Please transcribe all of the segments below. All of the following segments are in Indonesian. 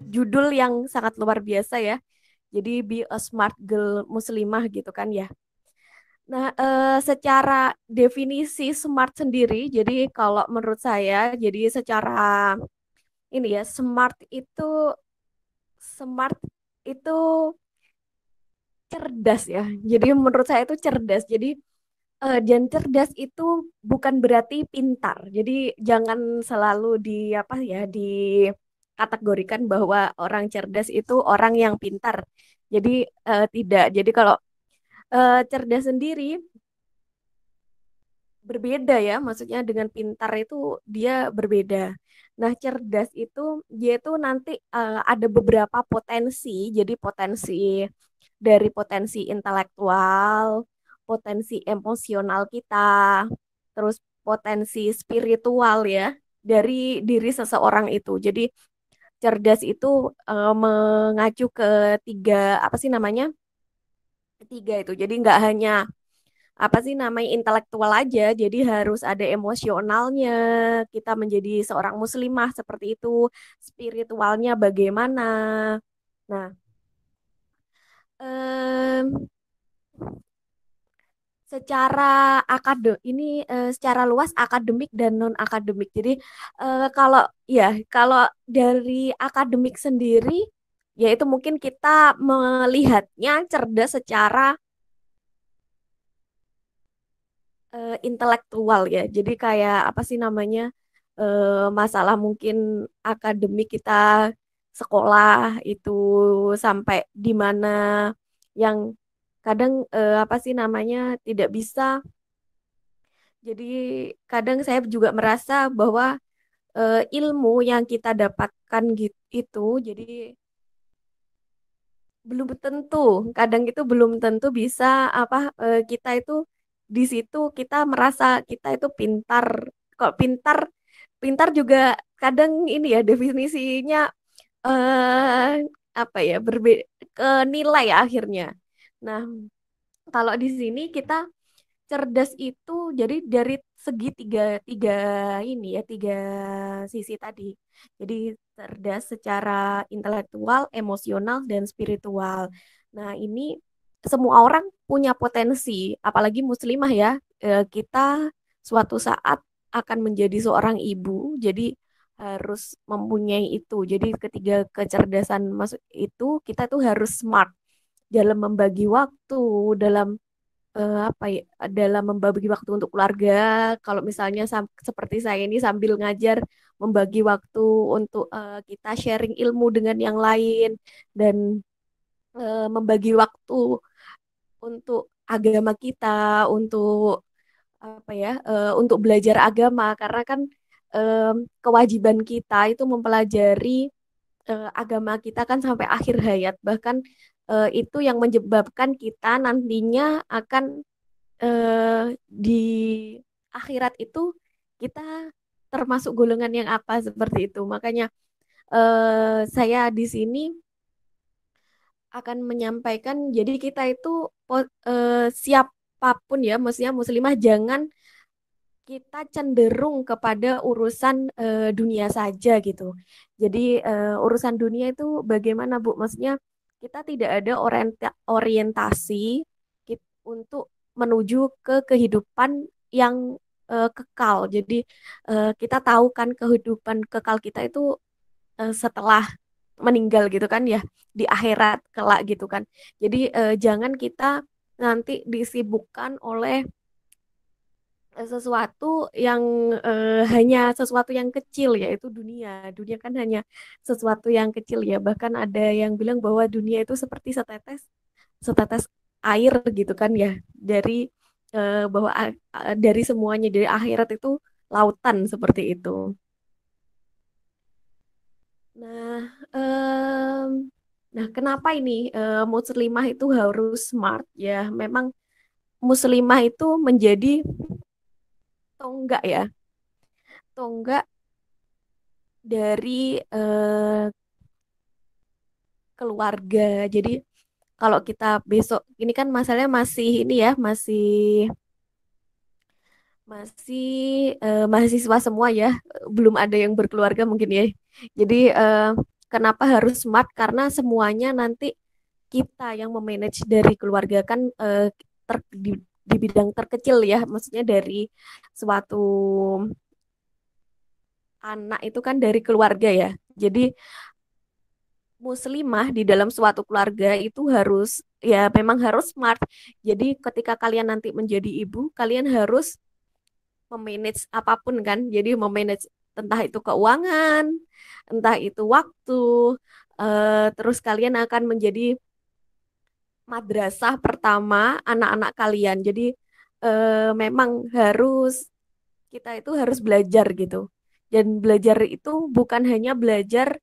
Judul yang sangat luar biasa ya. Jadi Be a Smart Girl Muslimah gitu kan ya. Nah, secara definisi smart sendiri, jadi kalau menurut saya, jadi secara ini ya, smart itu cerdas ya. Jadi menurut saya itu cerdas. Jadi dan cerdas itu bukan berarti pintar. Jadi jangan selalu di apa ya dikategorikan bahwa orang cerdas itu orang yang pintar. Jadi tidak. Jadi kalau cerdas sendiri berbeda ya, maksudnya dengan pintar itu dia berbeda. Nah, cerdas itu dia itu nanti ada beberapa potensi. Jadi potensi intelektual, potensi emosional kita, terus potensi spiritual ya dari diri seseorang itu. Jadi cerdas itu mengacu ke tiga apa sih namanya? Tiga itu. Jadi nggak hanya apa sih namanya intelektual aja, jadi harus ada emosionalnya. Kita menjadi seorang muslimah seperti itu, spiritualnya bagaimana. Nah, em, secara secara luas akademik dan non akademik. Jadi kalau kalau dari akademik sendiri, yaitu mungkin kita melihatnya cerdas secara intelektual ya. Jadi kayak apa sih namanya masalah mungkin akademik kita sekolah itu sampai di mana yang kadang apa sih namanya tidak bisa. Jadi kadang saya juga merasa bahwa ilmu yang kita dapatkan gitu itu jadi belum tentu, kadang itu belum tentu bisa apa kita itu di situ kita merasa kita itu pintar. Kok pintar, pintar juga kadang ini ya definisinya eh apa ya berbeda ke nilai ya akhirnya. Nah, kalau di sini kita cerdas itu jadi dari segi tiga ini ya tiga sisi tadi. Jadi cerdas secara intelektual, emosional dan spiritual. Nah, ini semua orang punya potensi, apalagi muslimah ya. Kita suatu saat akan menjadi seorang ibu, jadi harus mempunyai itu. Jadi ketiga kecerdasan masuk itu kita tuh harus smart dalam membagi waktu, dalam apa ya dalam membagi waktu untuk keluarga. Kalau misalnya seperti saya ini sambil ngajar membagi waktu untuk kita sharing ilmu dengan yang lain dan membagi waktu untuk agama kita, untuk apa ya untuk belajar agama karena kan em, kewajiban kita itu mempelajari agama kita kan sampai akhir hayat, bahkan itu yang menyebabkan kita nantinya akan di akhirat itu kita termasuk golongan yang apa seperti itu. Makanya saya di sini akan menyampaikan jadi kita itu siapapun ya, maksudnya muslimah jangan kita cenderung kepada urusan dunia saja gitu. Jadi urusan dunia itu bagaimana Bu? Maksudnya kita tidak ada orientasi untuk menuju ke kehidupan yang kekal. Jadi kita tahu kan kehidupan kekal kita itu setelah meninggal gitu kan ya, di akhirat kelak gitu kan. Jadi jangan kita nanti disibukkan oleh sesuatu yang hanya sesuatu yang kecil yaitu dunia. Dunia kan hanya sesuatu yang kecil ya. Bahkan ada yang bilang bahwa dunia itu seperti setetes air gitu kan ya. Dari bahwa dari semuanya dari akhirat itu lautan seperti itu. Nah, nah kenapa ini muslimah itu harus smart ya? Memang muslimah itu menjadi tonggak ya, tonggak dari keluarga. Jadi kalau kita besok ini kan masalahnya masih ini ya, masih Masih mahasiswa semua ya, belum ada yang berkeluarga mungkin ya. Jadi kenapa harus smart? Karena semuanya nanti kita yang memanage dari keluarga kan di bidang terkecil ya, maksudnya dari suatu anak itu kan dari keluarga ya. Jadi muslimah di dalam suatu keluarga itu harus ya memang harus smart. Jadi ketika kalian nanti menjadi ibu, kalian harus memanage apapun kan. Jadi memanage entah itu keuangan, entah itu waktu, terus kalian akan menjadi madrasah pertama anak-anak kalian. Jadi memang harus kita itu harus belajar gitu. Dan belajar itu bukan hanya belajar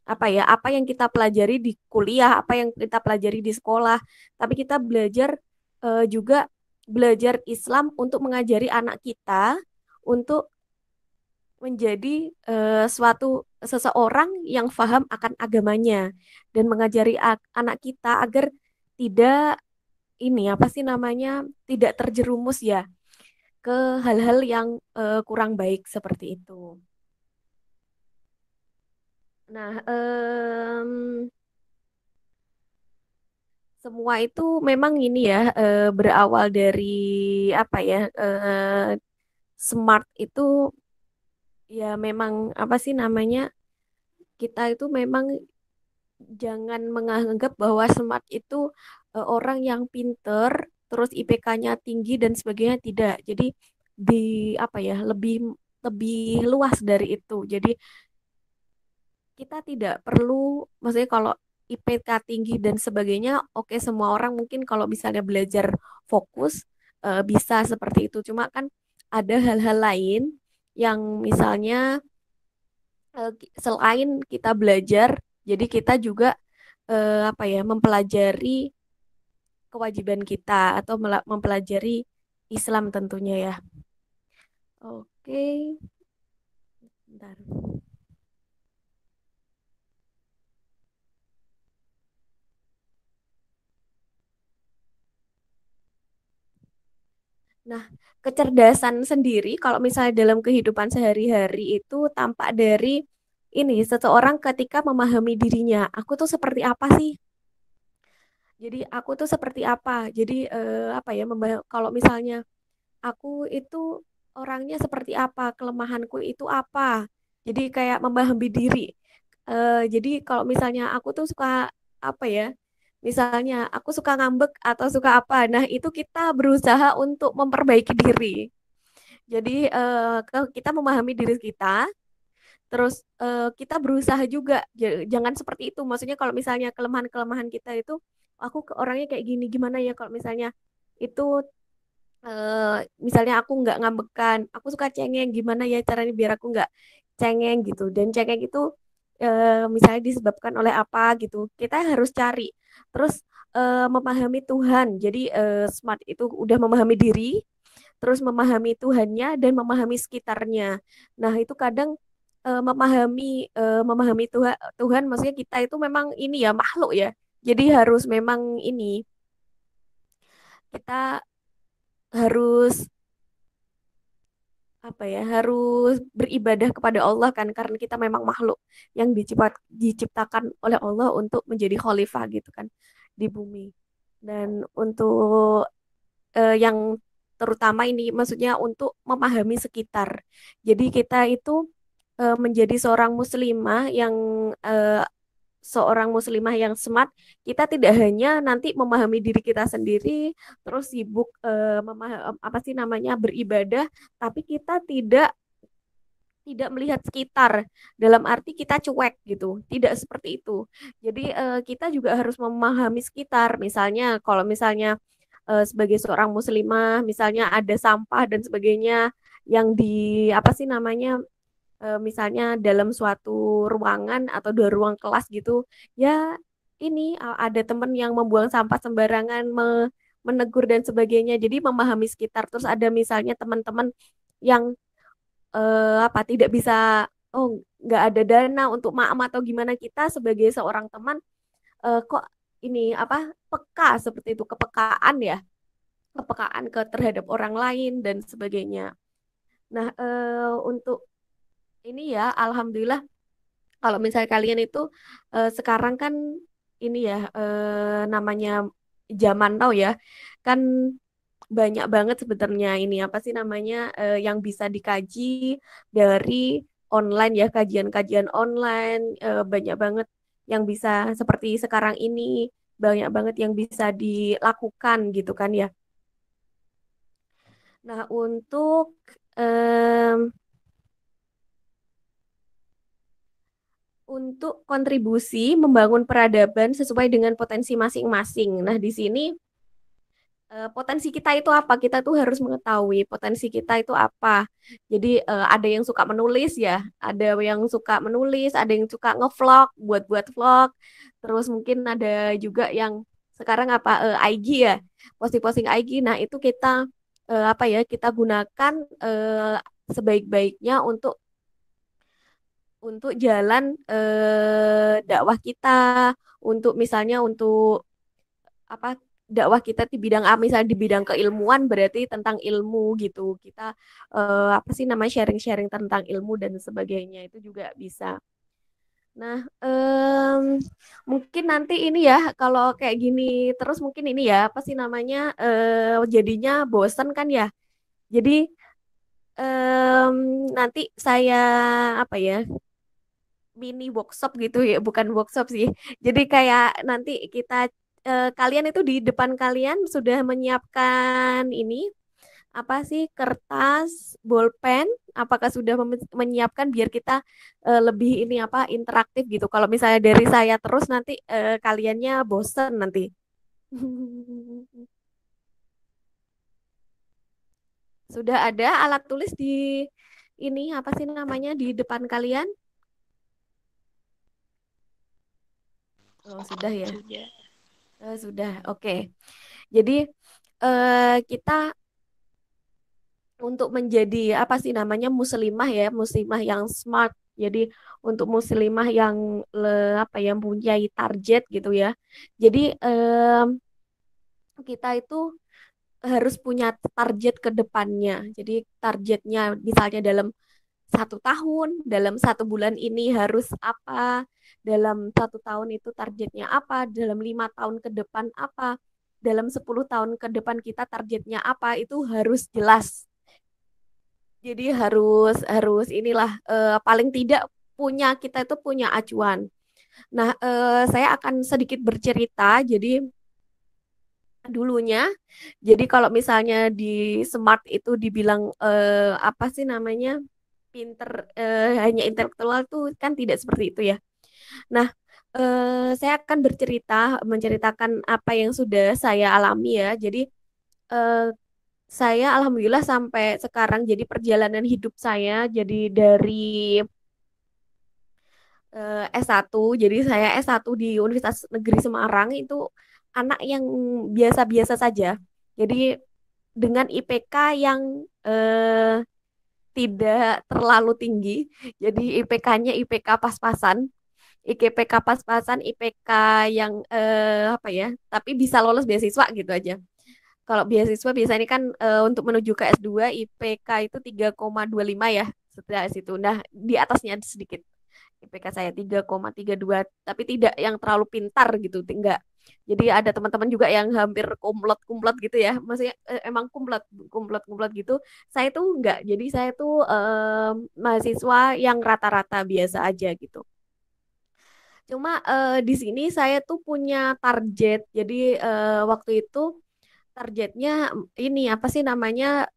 apa ya, apa yang kita pelajari di kuliah, apa yang kita pelajari di sekolah, tapi kita belajar juga belajar Islam untuk mengajari anak kita untuk menjadi suatu seseorang yang paham akan agamanya dan mengajari anak kita agar tidak ini apa sih namanya tidak terjerumus ya ke hal-hal yang kurang baik seperti itu. Nah, semua itu memang ini ya berawal dari apa ya smart itu ya memang apa sih namanya kita itu memang jangan menganggap bahwa smart itu orang yang pinter terus IPK-nya tinggi dan sebagainya tidak. Jadi di apa ya lebih lebih luas dari itu. Jadi kita tidak perlu, maksudnya kalau IPK tinggi dan sebagainya, oke semua orang mungkin kalau misalnya belajar fokus bisa seperti itu. Cuma kan ada hal-hal lain yang misalnya selain kita belajar, jadi kita juga apa ya mempelajari kewajiban kita atau mempelajari Islam tentunya ya. Oke, bentar. Nah, kecerdasan sendiri kalau misalnya dalam kehidupan sehari-hari itu tampak dari ini seseorang ketika memahami dirinya. Aku tuh seperti apa sih? Jadi aku tuh seperti apa? Jadi apa ya? Kalau misalnya aku itu orangnya seperti apa? Kelemahanku itu apa? Jadi kayak memahami diri. Jadi kalau misalnya aku tuh suka apa ya? Misalnya aku suka ngambek atau suka apa. Nah, itu kita berusaha untuk memperbaiki diri. Jadi kita memahami diri kita, terus kita berusaha juga jangan seperti itu. Maksudnya kalau misalnya kelemahan-kelemahan kita itu, aku ke orangnya kayak gini, gimana ya kalau misalnya itu misalnya aku nggak ngambekan, aku suka cengeng, gimana ya caranya biar aku nggak cengeng gitu. Dan cengeng itu misalnya disebabkan oleh apa gitu, kita harus cari. Terus memahami Tuhan. Jadi smart itu udah memahami diri, terus memahami Tuhannya dan memahami sekitarnya. Nah, itu kadang memahami Tuhan Tuhan maksudnya kita itu memang ini ya makhluk ya. Jadi harus memang ini kita harus apa ya harus beribadah kepada Allah kan karena kita memang makhluk yang diciptakan oleh Allah untuk menjadi khalifah gitu kan di bumi. Dan untuk yang terutama ini maksudnya untuk memahami sekitar. Jadi kita itu menjadi eh, seorang muslimah yang smart, kita tidak hanya nanti memahami diri kita sendiri, terus sibuk apa sih namanya beribadah, tapi kita tidak melihat sekitar dalam arti kita cuek gitu, tidak seperti itu. Jadi kita juga harus memahami sekitar. Misalnya kalau misalnya sebagai seorang muslimah, misalnya ada sampah dan sebagainya yang di apa sih namanya misalnya dalam suatu ruangan atau dua ruang kelas gitu, ya ini ada teman yang membuang sampah sembarangan, menegur dan sebagainya. Jadi memahami sekitar. Terus ada misalnya teman-teman yang apa tidak bisa, oh nggak ada dana untuk maam atau gimana kita sebagai seorang teman kok ini apa peka seperti itu kepekaan ya kepekaan ke terhadap orang lain dan sebagainya. Nah, untuk ini ya, alhamdulillah kalau misalnya kalian itu sekarang kan ini ya namanya zaman now ya, kan banyak banget sebenarnya ini apa sih namanya yang bisa dikaji dari online ya, kajian-kajian online banyak banget yang bisa seperti sekarang ini, banyak banget yang bisa dilakukan gitu kan ya. Nah, untuk kontribusi membangun peradaban sesuai dengan potensi masing-masing. Nah, di sini potensi kita itu apa? Kita tuh harus mengetahui potensi kita itu apa. Jadi ada yang suka menulis ya, ada yang suka menulis, ada yang suka ngevlog, buat-buat vlog. Terus mungkin ada juga yang sekarang apa IG ya, posting-posting IG. Nah, itu kita apa ya? Kita gunakan sebaik-baiknya untuk jalan dakwah kita, untuk misalnya untuk apa dakwah kita di bidang apa, misalnya di bidang keilmuan berarti tentang ilmu gitu, kita apa sih namanya sharing-sharing tentang ilmu dan sebagainya itu juga bisa. Nah, mungkin nanti ini ya kalau kayak gini terus mungkin ini ya apa sih namanya jadinya bosen kan ya. Jadi nanti saya apa ya mini workshop gitu ya, bukan workshop sih. Jadi kayak nanti kita kalian itu di depan kalian sudah menyiapkan ini apa sih kertas, bolpen, apakah sudah menyiapkan biar kita lebih ini apa interaktif gitu. Kalau misalnya dari saya terus nanti kaliannya bosen nanti. Sudah ada alat tulis di ini apa sih namanya di depan kalian? Oh, sudah ya. Sudah. Sudah. Oke. Jadi kita untuk menjadi apa sih namanya muslimah ya, muslimah yang smart. Jadi untuk muslimah yang apa ya mempunyai target gitu ya. Jadi kita itu harus punya target ke depannya. Jadi targetnya misalnya dalam 1 tahun, dalam 1 bulan ini harus apa, dalam 1 tahun itu targetnya apa, dalam 5 tahun ke depan apa, dalam 10 tahun ke depan kita targetnya apa, itu harus jelas. Jadi harus harus inilah paling tidak kita itu punya acuan. Nah, saya akan sedikit bercerita. Jadi dulunya, jadi kalau misalnya di smart itu dibilang apa sih namanya pinter hanya intelektual tuh kan tidak seperti itu ya. Nah, saya akan menceritakan apa yang sudah saya alami ya. Jadi eh, saya alhamdulillah sampai sekarang jadi perjalanan hidup saya jadi dari S1, jadi saya S1 di Universitas Negeri Semarang itu anak yang biasa-biasa saja. Jadi dengan IPK yang tidak terlalu tinggi. Jadi IPK-nya IPK pas-pasan, IPK pas-pasan, IPK yang apa ya, tapi bisa lolos beasiswa gitu aja. Kalau beasiswa biasanya kan untuk menuju ke S2 IPK itu 3,25 ya setelah situ. Nah, di atasnya sedikit. IPK saya 3,32 tapi tidak yang terlalu pintar gitu, enggak. Jadi ada teman-teman juga yang hampir kumlot-kumlot gitu ya. Maksudnya emang kumlot-kumlot gitu. Saya tuh enggak. Jadi saya tuh mahasiswa yang rata-rata biasa aja gitu. Cuma di sini saya tuh punya target. Jadi waktu itu targetnya ini apa sih namanya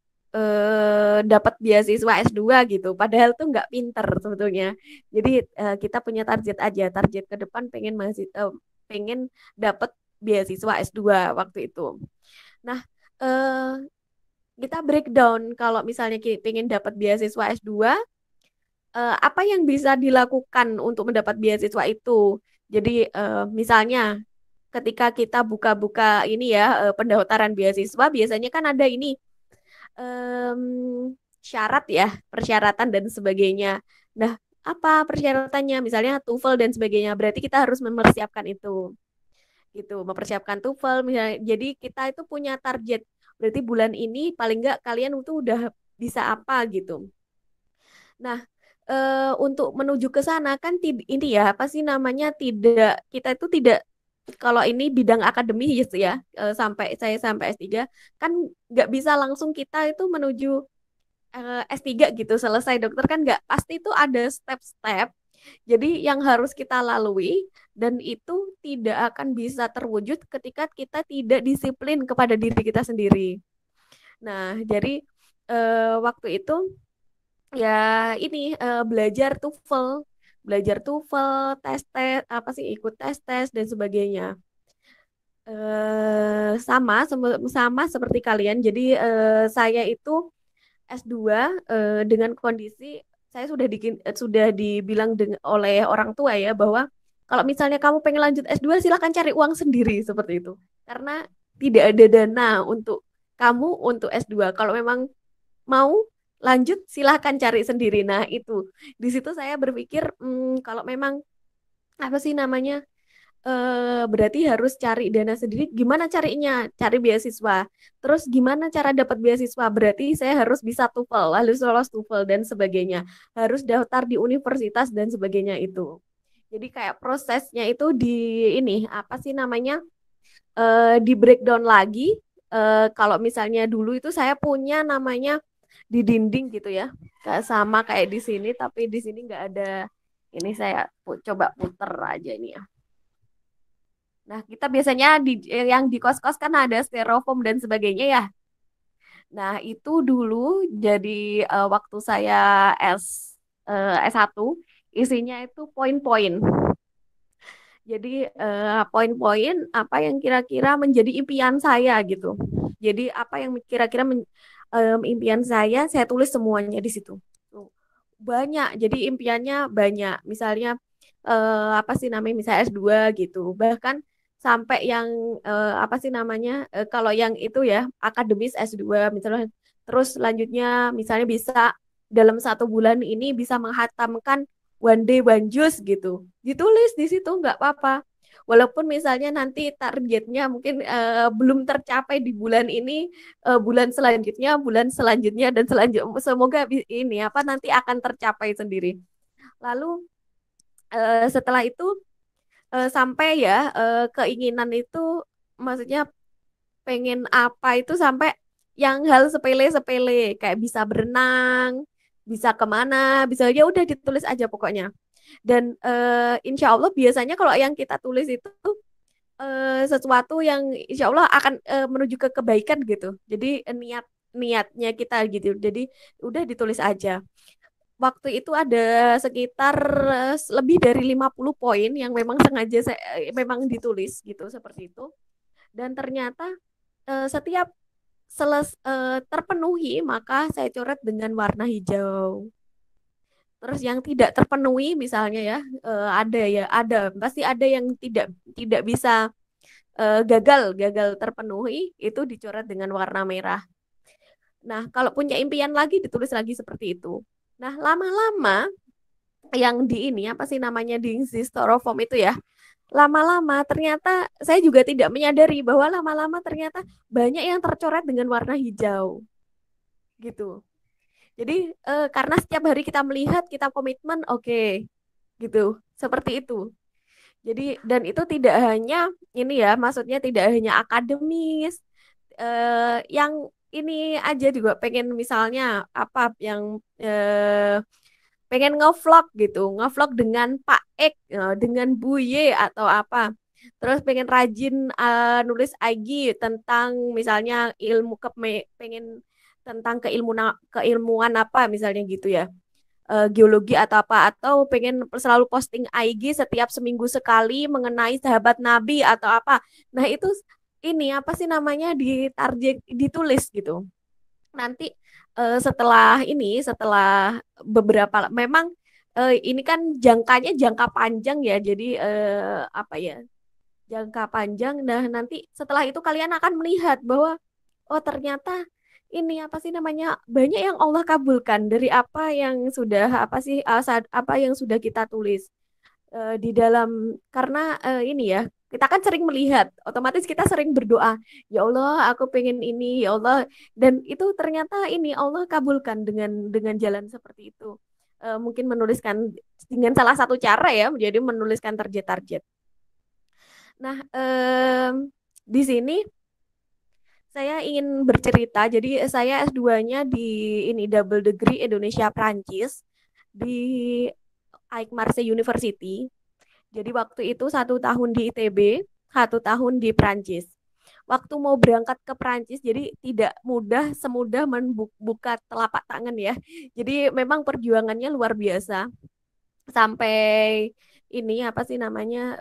dapat beasiswa S2 gitu. Padahal tuh nggak pinter sebetulnya. Jadi kita punya target aja. Target ke depan pengen dapat beasiswa S2 waktu itu. Nah, eh, kita breakdown kalau misalnya kita pengen dapat beasiswa S2, apa yang bisa dilakukan untuk mendapat beasiswa itu? Jadi misalnya ketika kita buka-buka ini ya pendaftaran beasiswa biasanya kan ada ini em, syarat ya, persyaratan dan sebagainya. Nah, apa persyaratannya? Misalnya TOEFL dan sebagainya. Berarti kita harus mempersiapkan itu. Gitu, mempersiapkan TOEFL misalnya. Jadi kita itu punya target. Berarti bulan ini paling nggak kalian itu udah bisa apa gitu. Nah, untuk menuju ke sana kan ini ya apa sih namanya, tidak, kita itu tidak, kalau ini bidang akademis ya, sampai saya sampai S3 kan nggak bisa langsung kita itu menuju S3 gitu selesai dokter kan, nggak pasti, itu ada step-step jadi yang harus kita lalui, dan itu tidak akan bisa terwujud ketika kita tidak disiplin kepada diri kita sendiri. Nah, jadi waktu itu ya ini, belajar TOEFL, tes tes apa sih, ikut tes tes dan sebagainya. Sama seperti kalian. Jadi saya itu S2 dengan kondisi saya sudah dibilang oleh orang tua ya, bahwa kalau misalnya kamu pengen lanjut S2 silahkan cari uang sendiri seperti itu. Karena tidak ada dana untuk kamu untuk S2. Kalau memang mau lanjut silahkan cari sendiri. Nah, itu di situ saya berpikir, kalau memang apa sih namanya, berarti harus cari dana sendiri. Gimana carinya? Cari beasiswa. Terus gimana cara dapat beasiswa? Berarti saya harus bisa TOEFL, harus lolos TOEFL dan sebagainya. Harus daftar di universitas dan sebagainya itu. Jadi kayak prosesnya itu ini apa sih namanya? Di breakdown lagi. Kalau misalnya dulu itu saya punya namanya di dinding gitu ya. Kayak sama kayak di sini, tapi di sini nggak ada. Ini saya coba puter aja ini ya. Nah, kita biasanya yang di kos-kos kan ada styrofoam dan sebagainya ya. Nah, itu dulu jadi waktu saya S S1 isinya itu poin-poin. Jadi poin-poin apa yang kira-kira menjadi impian saya gitu. Jadi apa yang kira-kira impian saya tulis semuanya di situ. Tuh, banyak. Jadi impiannya banyak. Misalnya apa sih namanya, misalnya S2 gitu. Bahkan sampai yang apa sih namanya, kalau yang itu ya akademis S2 misalnya, terus selanjutnya misalnya bisa dalam 1 bulan ini bisa menghatamkan one day one juice gitu, ditulis di situ nggak apa-apa. Walaupun misalnya nanti targetnya mungkin belum tercapai di bulan ini, bulan selanjutnya dan selanjutnya, semoga ini apa nanti akan tercapai sendiri. Lalu setelah itu sampai ya keinginan itu, maksudnya pengen apa itu sampai yang hal sepele-sepele kayak bisa berenang, bisa kemana, bisa ya udah ditulis aja pokoknya. Dan insya Allah biasanya kalau yang kita tulis itu sesuatu yang insya Allah akan menuju ke kebaikan gitu. Jadi niatnya kita gitu. Jadi udah ditulis aja. Waktu itu ada sekitar lebih dari 50 poin yang memang sengaja saya memang ditulis gitu seperti itu. Dan ternyata setiap terpenuhi maka saya coret dengan warna hijau. Terus yang tidak terpenuhi misalnya ya, ada pasti ada yang tidak bisa, gagal gagal terpenuhi, itu dicoret dengan warna merah. Nah, kalau punya impian lagi ditulis lagi seperti itu. Nah, lama-lama yang di ini apa sih namanya, di styrofoam itu ya, lama-lama ternyata saya juga tidak menyadari bahwa lama-lama ternyata banyak yang tercoret dengan warna hijau gitu. Jadi karena setiap hari kita melihat, kita komitmen, oke, gitu, seperti itu. Jadi dan itu tidak hanya ini ya, maksudnya tidak hanya akademis, yang ini aja juga pengen misalnya apa yang pengen ngevlog gitu, ngevlog dengan Pak Ek, dengan Bu Ye atau apa. Terus pengen rajin nulis IG tentang misalnya pengen tentang keilmuan apa misalnya gitu ya. Geologi atau apa, atau pengen selalu posting IG setiap seminggu sekali mengenai sahabat Nabi atau apa. Nah, itu ini apa sih namanya, ditulis gitu. Nanti setelah beberapa, memang ini kan jangkanya jangka panjang ya, jadi apa ya, jangka panjang. Nah, nanti setelah itu kalian akan melihat bahwa oh ternyata ini apa sih namanya, banyak yang Allah kabulkan dari apa yang sudah apa sih apa yang sudah kita tulis di dalam, karena ini ya kita kan sering melihat, otomatis kita sering berdoa, ya Allah, aku pengen ini, ya Allah, dan itu ternyata ini Allah kabulkan dengan jalan seperti itu. Mungkin menuliskan dengan salah satu cara ya, jadi menuliskan target-target. Nah, di sini saya ingin bercerita. Jadi saya S2-nya di ini double degree Indonesia Prancis di Aix Marseille University. Jadi waktu itu 1 tahun di ITB, 1 tahun di Prancis. Waktu mau berangkat ke Prancis, jadi tidak mudah semudah membuka telapak tangan ya. Jadi memang perjuangannya luar biasa. Sampai ini apa sih namanya?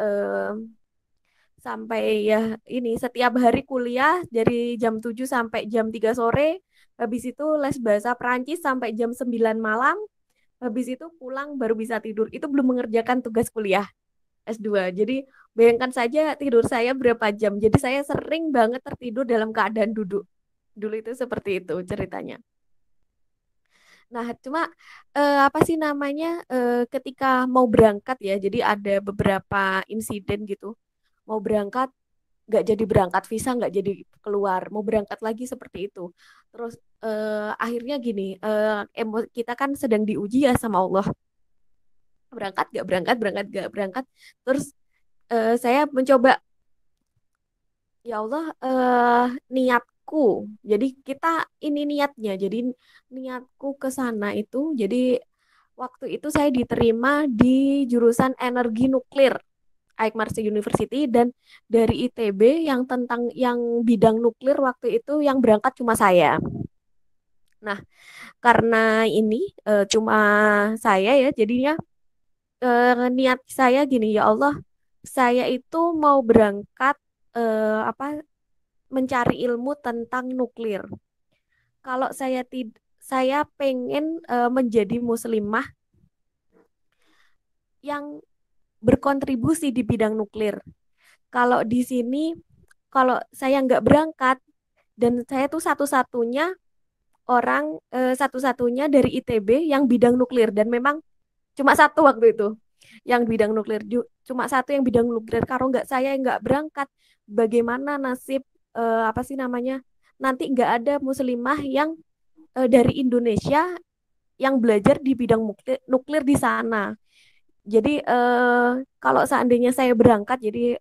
Sampai ya ini setiap hari kuliah dari jam 7 sampai jam 3 sore, habis itu les bahasa Prancis sampai jam 9 malam, habis itu pulang baru bisa tidur. Itu belum mengerjakan tugas kuliah S2. Jadi bayangkan saja tidur saya berapa jam. Jadi saya sering banget tertidur dalam keadaan duduk. Dulu itu seperti itu ceritanya. Nah, cuma apa sih namanya ketika mau berangkat ya, jadi ada beberapa insiden gitu. Mau berangkat nggak jadi berangkat, visa nggak jadi keluar, mau berangkat lagi seperti itu. Terus akhirnya gini, kita kan sedang diuji ya sama Allah, berangkat nggak berangkat, berangkat nggak berangkat. Terus saya mencoba, ya Allah, niatku. Jadi kita ini niatnya, jadi niatku ke sana itu, jadi waktu itu saya diterima di jurusan energi nuklir. Aik Marseille University, dan dari ITB yang tentang yang bidang nuklir waktu itu yang berangkat cuma saya. Nah, karena ini cuma saya ya, jadinya niat saya gini, ya Allah, saya itu mau berangkat apa mencari ilmu tentang nuklir. Kalau saya pengen menjadi muslimah yang berkontribusi di bidang nuklir. Kalau di sini, kalau saya nggak berangkat, dan saya tuh satu-satunya orang, satu-satunya dari ITB yang bidang nuklir, dan memang cuma satu waktu itu yang bidang nuklir, cuma satu yang bidang nuklir. Kalau nggak saya nggak berangkat, bagaimana nasib apa sih namanya, nanti nggak ada muslimah yang dari Indonesia yang belajar di bidang nuklir di sana. Jadi kalau seandainya saya berangkat, jadi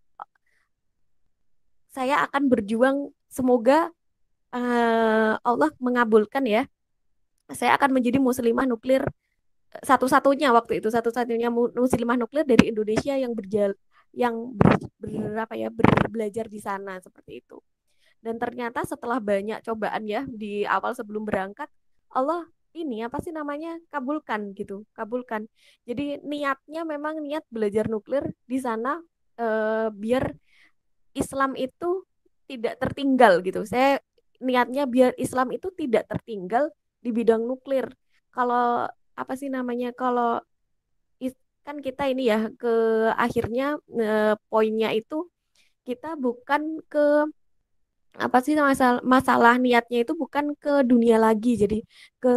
saya akan berjuang, semoga Allah mengabulkan ya. Saya akan menjadi muslimah nuklir satu-satunya waktu itu, satu-satunya muslimah nuklir dari Indonesia yang apa ya, belajar di sana seperti itu. Dan ternyata setelah banyak cobaan ya di awal sebelum berangkat, Allah ini apa sih namanya, kabulkan gitu, kabulkan. Jadi niatnya memang niat belajar nuklir di sana, biar Islam itu tidak tertinggal gitu. Saya niatnya biar Islam itu tidak tertinggal di bidang nuklir. Kalau apa sih namanya, kalau kan kita ini ya ke akhirnya poinnya itu kita bukan ke apa sih masalah, masalah niatnya itu bukan ke dunia lagi, jadi ke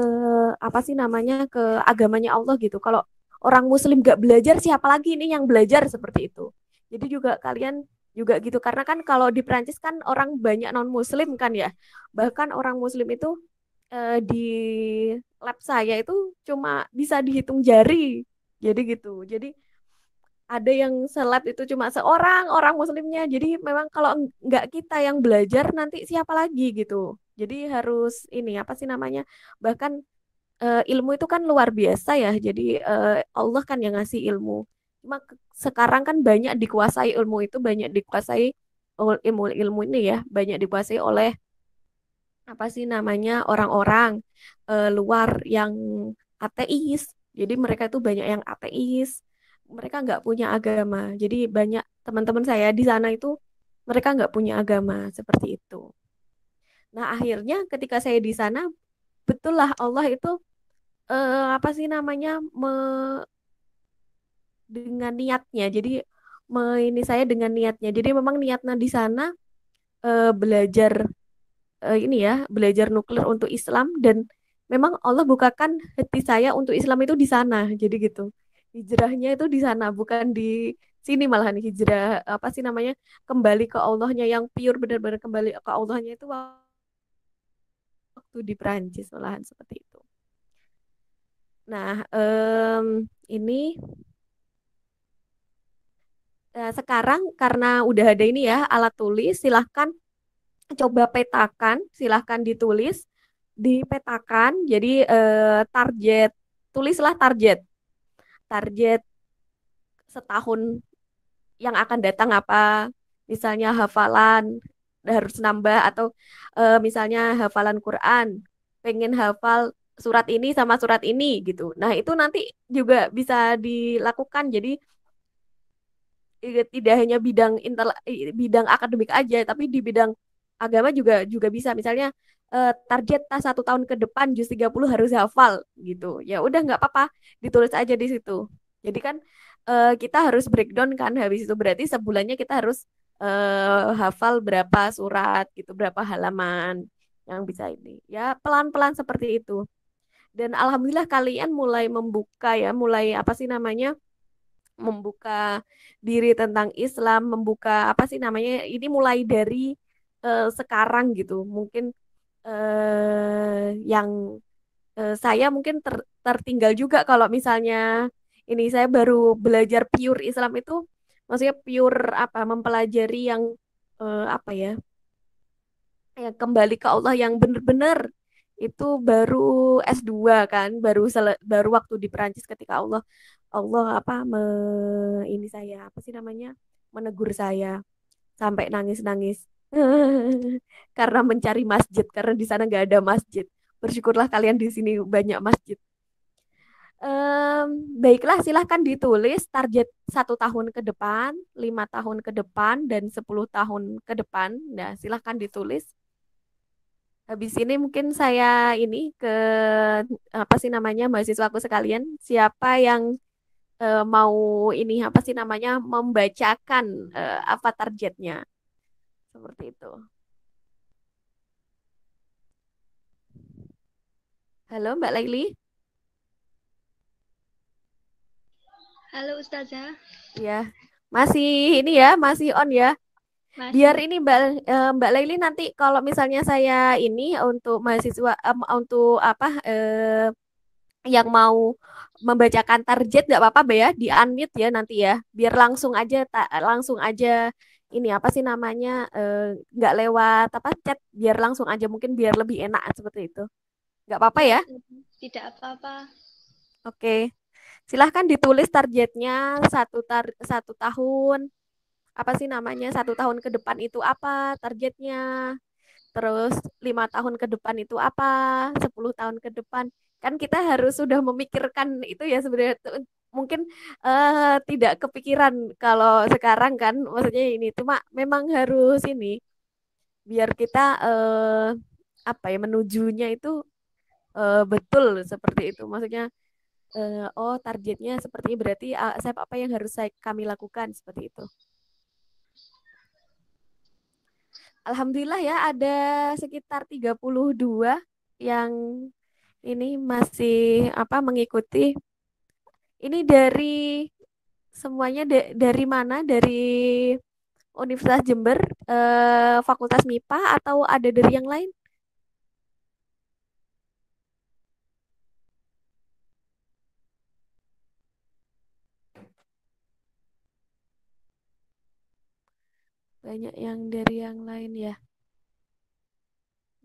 apa sih namanya, ke agamanya Allah gitu. Kalau orang Muslim gak belajar, siapa lagi ini yang belajar seperti itu. Jadi juga kalian juga gitu, karena kan kalau di Prancis kan orang banyak non Muslim kan ya, bahkan orang Muslim itu di lab saya itu cuma bisa dihitung jari, jadi gitu. Jadi ada yang seleb itu cuma seorang orang muslimnya. Jadi memang kalau nggak kita yang belajar, nanti siapa lagi gitu. Jadi harus ini apa sih namanya? Bahkan ilmu itu kan luar biasa ya. Jadi Allah kan yang ngasih ilmu. Cuma sekarang kan banyak dikuasai ilmu itu, banyak dikuasai ilmu ini ya, banyak dikuasai oleh apa sih namanya, orang-orang luar yang ateis. Jadi mereka itu banyak yang ateis, mereka nggak punya agama. Jadi banyak teman-teman saya di sana itu mereka nggak punya agama seperti itu. Nah akhirnya ketika saya di sana, betul lah Allah itu apa sih namanya, dengan niatnya. Jadi ini saya dengan niatnya. Jadi memang niatnya di sana belajar ini ya, belajar nuklir untuk Islam, dan memang Allah bukakan hati saya untuk Islam itu di sana. Jadi gitu. Hijrahnya itu di sana, bukan di sini malahan hijrah apa sih namanya kembali ke Allahnya yang pure benar-benar kembali ke Allahnya itu waktu di Prancis malahan seperti itu. Nah, ini sekarang karena udah ada ini ya alat tulis, silahkan coba petakan, silahkan ditulis, dipetakan. Jadi target, tulislah target, target setahun yang akan datang apa, misalnya hafalan harus nambah atau misalnya hafalan Quran, pengen hafal surat ini sama surat ini gitu. Nah itu nanti juga bisa dilakukan. Jadi tidak hanya bidang akademik aja, tapi di bidang agama juga juga bisa. Misalnya target tas 1 tahun ke depan juz 30 harus hafal gitu. Ya udah nggak apa-apa, ditulis aja di situ. Jadi kan kita harus breakdown kan habis itu berarti sebulannya kita harus hafal berapa surat gitu, berapa halaman yang bisa ini. Ya pelan-pelan seperti itu. Dan alhamdulillah kalian mulai membuka ya, mulai apa sih namanya? Membuka diri tentang Islam, membuka apa sih namanya? Ini mulai dari sekarang gitu. Mungkin yang saya mungkin tertinggal juga kalau misalnya ini saya baru belajar pure Islam itu, maksudnya pure apa? Mempelajari yang apa ya? Yang kembali ke Allah yang benar-benar itu baru S2 kan, baru waktu di Perancis ketika Allah Allah apa ini saya apa sih namanya menegur saya sampai nangis-nangis karena mencari masjid karena di sana nggak ada masjid. Bersyukurlah kalian di sini banyak masjid. Em, Baiklah, silahkan ditulis target 1 tahun ke depan, 5 tahun ke depan, dan 10 tahun ke depan. Nah, silahkan ditulis. Habis ini mungkin saya ini ke apa sih namanya mahasiswaku sekalian, siapa yang mau ini apa sih namanya membacakan apa targetnya seperti itu. Halo Mbak Laili, Halo Ustazah, ya masih ini ya masih on ya. Biar masih. ini Mbak Laili nanti kalau misalnya saya ini untuk mahasiswa untuk apa yang mau membacakan target nggak apa-apa Mbak ya di unmute ya nanti ya biar langsung aja ini apa sih namanya nggak lewat apa chat biar langsung aja mungkin biar lebih enak seperti itu nggak apa-apa Ya ya. Ustazah, tidak apa-apa. Oke, silahkan ditulis targetnya 1 tahun apa sih namanya 1 tahun ke depan itu apa targetnya. Terus 5 tahun ke depan itu apa, 10 tahun ke depan. Kan kita harus sudah memikirkan itu ya sebenarnya mungkin tidak kepikiran kalau sekarang kan maksudnya ini cuma memang harus ini biar kita apa ya menujunya itu betul seperti itu. Maksudnya oh targetnya seperti ini berarti saya apa yang harus kami lakukan seperti itu. Alhamdulillah ya ada sekitar 32 yang ini masih apa mengikuti. Ini dari semuanya dari mana? Dari Universitas Jember, Fakultas MIPA atau ada dari yang lain? Banyak yang dari yang lain ya.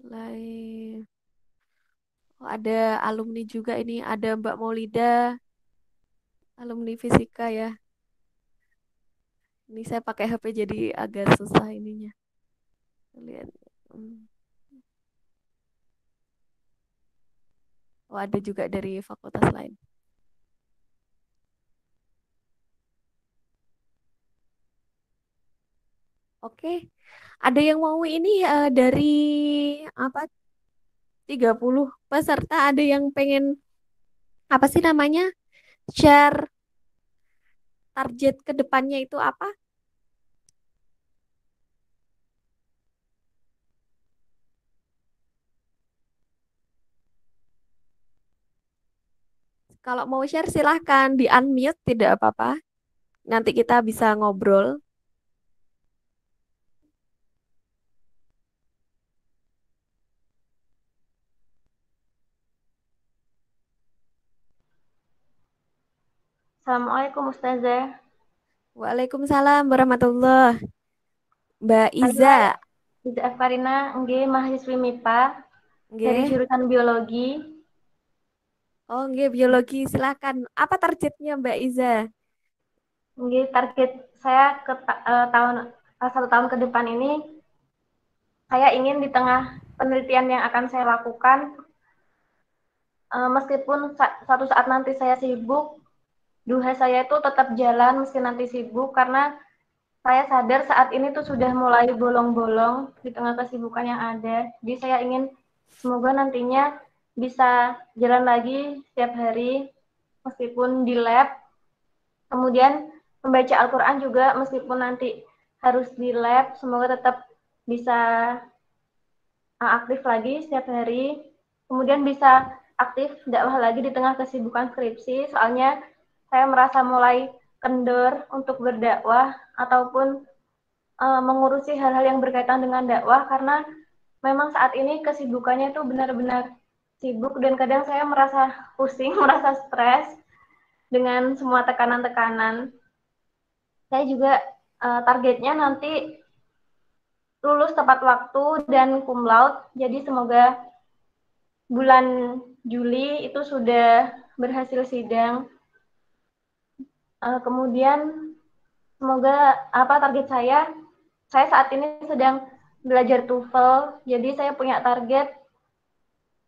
Lain. Oh, ada alumni juga ini, ada Mbak Maulida, alumni fisika ya. Ini saya pakai HP jadi agak susah ininya. Lihat. Hmm. Oh, ada juga dari fakultas lain. Oke, ada yang mau ini dari apa 30 peserta ada yang pengen apa sih namanya share target ke depannya itu apa? Kalau mau share silahkan di unmute tidak apa-apa. Nanti kita bisa ngobrol. Assalamualaikum Ustazah. Waalaikumsalam warahmatullah. Mbak Saya Iza, Iza Farina, nggih mahasiswi MIPA dari nggih. jurusan biologi. Oh, nggih biologi. Silakan. Apa targetnya Mbak Iza? Nggih target saya ke tahun 1 tahun ke depan ini, saya ingin di tengah penelitian yang akan saya lakukan, meskipun satu saat nanti saya sibuk, duha saya itu tetap jalan meski nanti sibuk, karena saya sadar saat ini tuh sudah mulai bolong-bolong di tengah kesibukan yang ada. Jadi saya ingin semoga nantinya bisa jalan lagi setiap hari meskipun di lab. Kemudian membaca Al-Quran juga meskipun nanti harus di lab, semoga tetap bisa aktif lagi setiap hari. Kemudian bisa aktif dakwah lagi di tengah kesibukan skripsi, soalnya saya merasa mulai kendor untuk berdakwah ataupun mengurusi hal-hal yang berkaitan dengan dakwah, karena memang saat ini kesibukannya itu benar-benar sibuk dan kadang saya merasa pusing, merasa stres dengan semua tekanan-tekanan. Saya juga targetnya nanti lulus tepat waktu dan cum laude, jadi semoga bulan Juli itu sudah berhasil sidang. Kemudian semoga target saya saat ini sedang belajar TOEFL, jadi saya punya target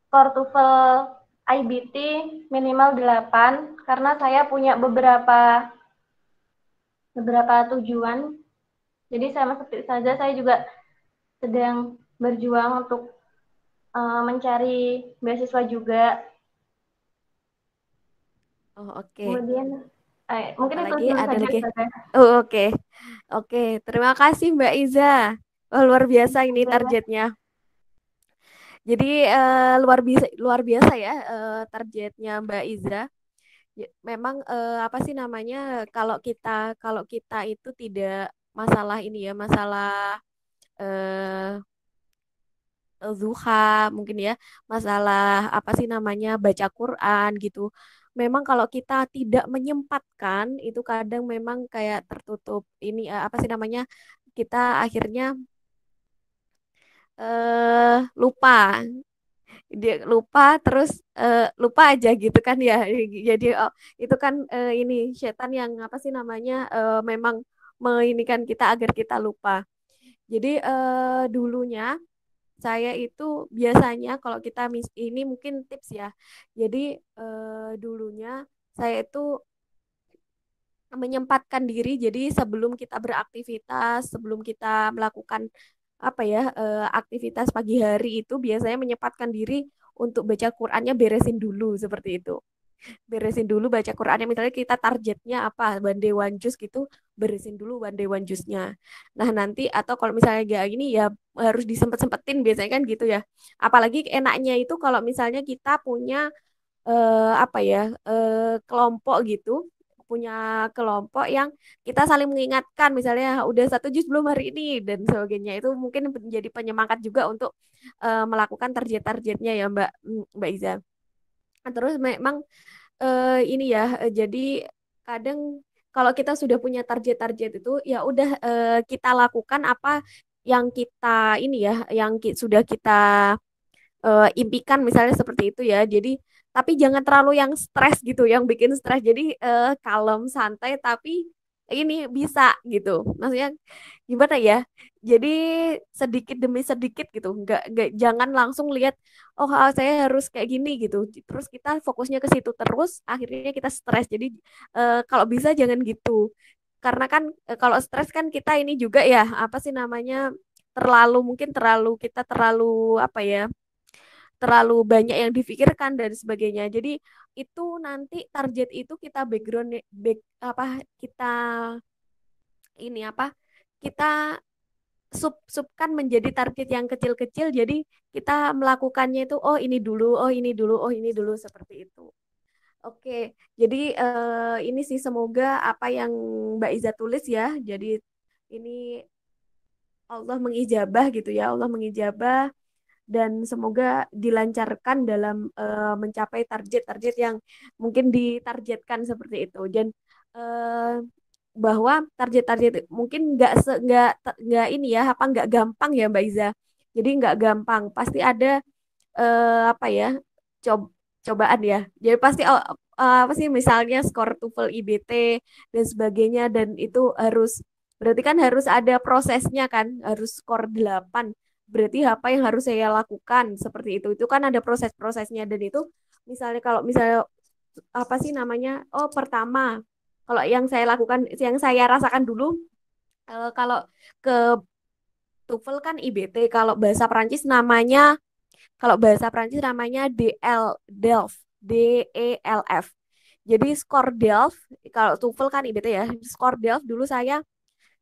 skor TOEFL IBT minimal 8 karena saya punya beberapa tujuan. Jadi sama seperti saja saya juga sedang berjuang untuk mencari beasiswa juga. Oh, oke. Kemudian mungkin itu Apalagi dulu ada saja lagi. Ustazah. Oh, oke. Oke, terima kasih Mbak Iza. Oh, luar biasa ini Ustazah. targetnya. Jadi luar biasa ya targetnya Mbak Iza. Memang apa sih namanya kalau kita itu tidak masalah ini ya, masalah eh zuha mungkin ya, masalah apa sih namanya baca Quran gitu. Memang kalau kita tidak menyempatkan itu kadang memang kayak tertutup ini apa sih namanya kita akhirnya lupa dia lupa terus lupa aja gitu kan ya. Jadi itu kan ini setan yang apa sih namanya memang menginginkan kita agar kita lupa. Jadi dulunya saya itu biasanya kalau kita ini mungkin tips ya. Jadi dulunya saya itu menyempatkan diri. Jadi sebelum kita beraktivitas, sebelum kita melakukan apa ya aktivitas pagi hari itu biasanya menyempatkan diri untuk baca Qurannya beresin dulu seperti itu. Beresin dulu baca Qurannya misalnya kita targetnya apa one day one juice gitu, beresin dulu one day one juice-nya. Nah, nanti atau kalau misalnya gak ini ya harus disempet-sempetin biasanya kan gitu ya. Apalagi enaknya itu kalau misalnya kita punya apa ya kelompok gitu, punya kelompok yang kita saling mengingatkan misalnya udah 1 juz belum hari ini dan sebagainya, itu mungkin menjadi penyemangat juga untuk melakukan target-targetnya ya Mbak Iza. Terus memang ini ya jadi kadang kalau kita sudah punya target-target itu ya udah kita lakukan apa yang kita ini ya yang sudah kita impikan misalnya seperti itu ya. Jadi tapi jangan terlalu yang stres gitu, yang bikin stres. Jadi kalem, santai tapi ini bisa gitu. Maksudnya gimana ya? Jadi sedikit demi sedikit gitu. Nggak jangan langsung lihat oh saya harus kayak gini gitu. Terus kita fokusnya ke situ terus, akhirnya kita stres. Jadi kalau bisa jangan gitu. Karena kan kalau stres kan kita ini juga ya apa sih namanya terlalu mungkin terlalu kita terlalu apa ya terlalu banyak yang difikirkan dan sebagainya. Jadi itu nanti target itu kita background back apa kita ini apa kita subkan menjadi target yang kecil-kecil. Jadi kita melakukannya itu oh ini dulu, oh ini dulu, oh ini dulu seperti itu. Oke, jadi ini sih semoga apa yang Mbak Iza tulis ya. Jadi ini Allah mengijabah gitu ya, Allah mengijabah dan semoga dilancarkan dalam mencapai target-target yang mungkin ditargetkan seperti itu. Dan eh, bahwa target-target mungkin nggak ini ya, apa nggak gampang ya Mbak Iza. Jadi nggak gampang, pasti ada apa ya cob cobaan ya. Jadi pasti apa sih misalnya skor TOEFL IBT dan sebagainya dan itu harus berarti kan harus ada prosesnya kan, harus skor 8. Berarti apa yang harus saya lakukan seperti itu. Itu kan ada proses-prosesnya dan itu misalnya kalau misalnya apa sih namanya? Oh, pertama kalau yang saya lakukan yang saya rasakan dulu kalau ke TOEFL kan IBT, kalau bahasa Prancis namanya DELF, DELF. Jadi skor DELF, kalau TOEFL kan IBT ya, skor DELF dulu saya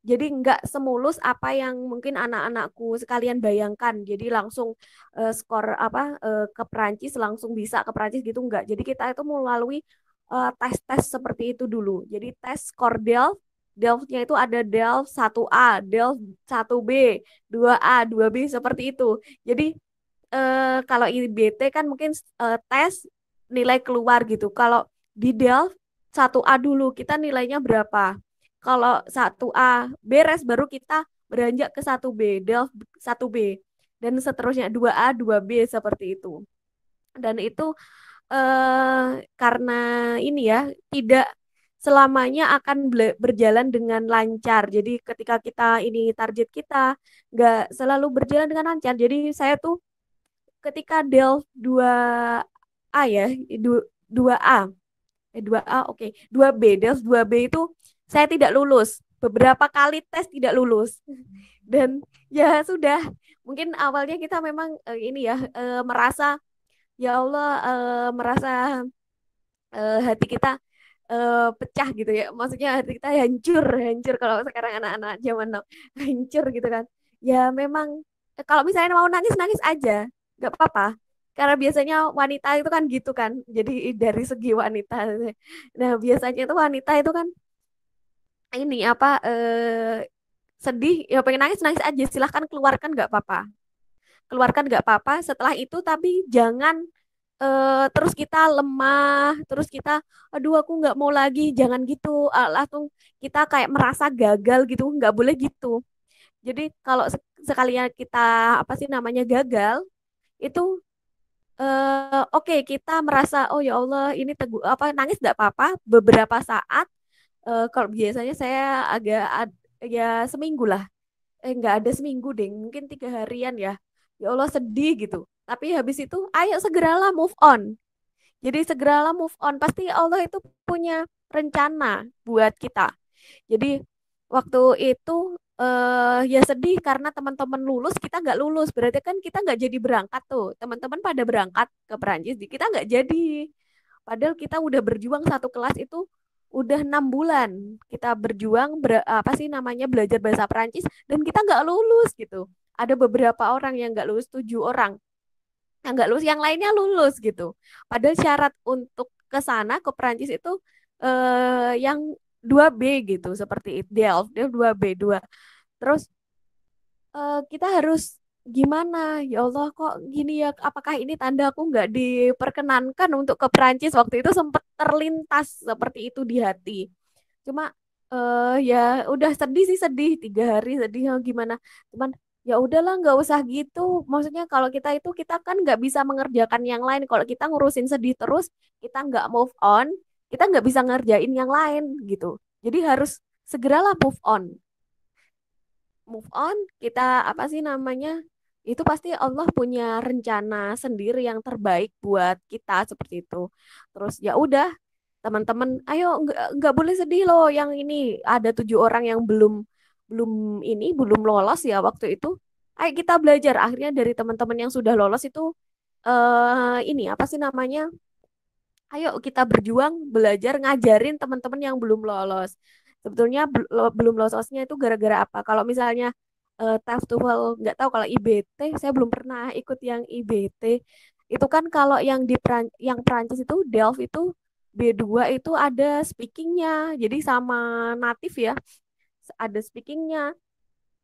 jadi nggak semulus apa yang mungkin anak-anakku sekalian bayangkan. Jadi langsung skor apa ke Prancis langsung bisa ke Prancis gitu nggak. Jadi kita itu melalui tes-tes seperti itu dulu. Jadi tes skor DELF, DELF-nya itu ada DELF 1A, DELF 1B, 2A, 2B seperti itu. Jadi kalau IBT kan mungkin tes nilai keluar gitu. Kalau di Delft 1A dulu kita nilainya berapa? Kalau 1A beres baru kita beranjak ke 1B, Delft 1B dan seterusnya 2A, 2B seperti itu. Dan itu karena ini ya tidak selamanya akan berjalan dengan lancar. Jadi ketika kita ini target kita nggak selalu berjalan dengan lancar. Jadi saya tuh ketika Delft 2A ya, 2A, 2A oke, 2B, Delft 2B itu saya tidak lulus. Beberapa kali tes tidak lulus. Dan ya sudah, mungkin awalnya kita memang ini ya merasa ya Allah merasa hati kita pecah gitu ya. Maksudnya hati kita hancur, hancur kalau sekarang anak-anak zaman now hancur gitu kan. Ya memang kalau misalnya mau nangis nangis aja, nggak apa-apa. Karena biasanya wanita itu kan gitu kan. Jadi dari segi wanita. Nah biasanya itu wanita itu kan ini apa sedih ya pengen nangis nangis aja silahkan keluarkan nggak apa-apa keluarkan nggak apa-apa setelah itu tapi jangan terus kita lemah, terus kita, aduh aku nggak mau lagi, jangan gitu, langsung kita kayak merasa gagal gitu, nggak boleh gitu. Jadi kalau sekalian kita apa sih namanya gagal, itu oke kita merasa oh ya Allah ini teguh apa nangis nggak apa-apa beberapa saat. Kalau biasanya saya agak ya seminggu lah, nggak ada seminggu deh, mungkin 3 harian ya. Ya Allah sedih gitu. Tapi habis itu, ayo segeralah move on. Jadi segeralah move on. Pasti Allah itu punya rencana buat kita. Jadi waktu itu ya sedih karena teman-teman lulus, kita nggak lulus. Berarti kan kita nggak jadi berangkat tuh. Teman-teman pada berangkat ke Perancis, kita nggak jadi. Padahal kita udah berjuang satu kelas itu udah 6 bulan. Kita berjuang apa sih namanya belajar bahasa Perancis dan kita nggak lulus gitu. Ada beberapa orang yang nggak lulus, 7 orang yang nggak lulus, yang lainnya lulus gitu. Padahal syarat untuk ke sana ke Perancis itu yang 2B gitu seperti itu. Delft, dia 2B 2. Terus kita harus gimana? Ya Allah kok gini ya? Apakah ini tanda aku nggak diperkenankan untuk ke Perancis? Waktu itu sempat terlintas seperti itu di hati. Cuma ya udah sedih sih sedih 3 hari sedih ya gimana? Cuman ya udahlah nggak usah gitu. Maksudnya kalau kita itu kita kan nggak bisa mengerjakan yang lain. Kalau kita ngurusin sedih terus, kita nggak move on, kita nggak bisa ngerjain yang lain gitu. Jadi harus segeralah move on. Move on, kita apa sih namanya? Itu pasti Allah punya rencana sendiri yang terbaik buat kita seperti itu. Terus ya udah teman-teman, ayo nggak boleh sedih loh. Yang ini ada 7 orang yang belum belum belum lolos ya waktu itu. Ayo kita belajar. Akhirnya dari teman-teman yang sudah lolos itu ini apa sih namanya? Ayo kita berjuang belajar ngajarin teman-teman yang belum lolos. Sebetulnya belum lolosnya itu gara-gara apa? Kalau misalnya TOEFL nggak tahu kalau IBT saya belum pernah ikut yang IBT. Itu kan kalau yang yang Prancis itu Delft itu B2 itu ada speakingnya, jadi sama natif ya, ada speakingnya,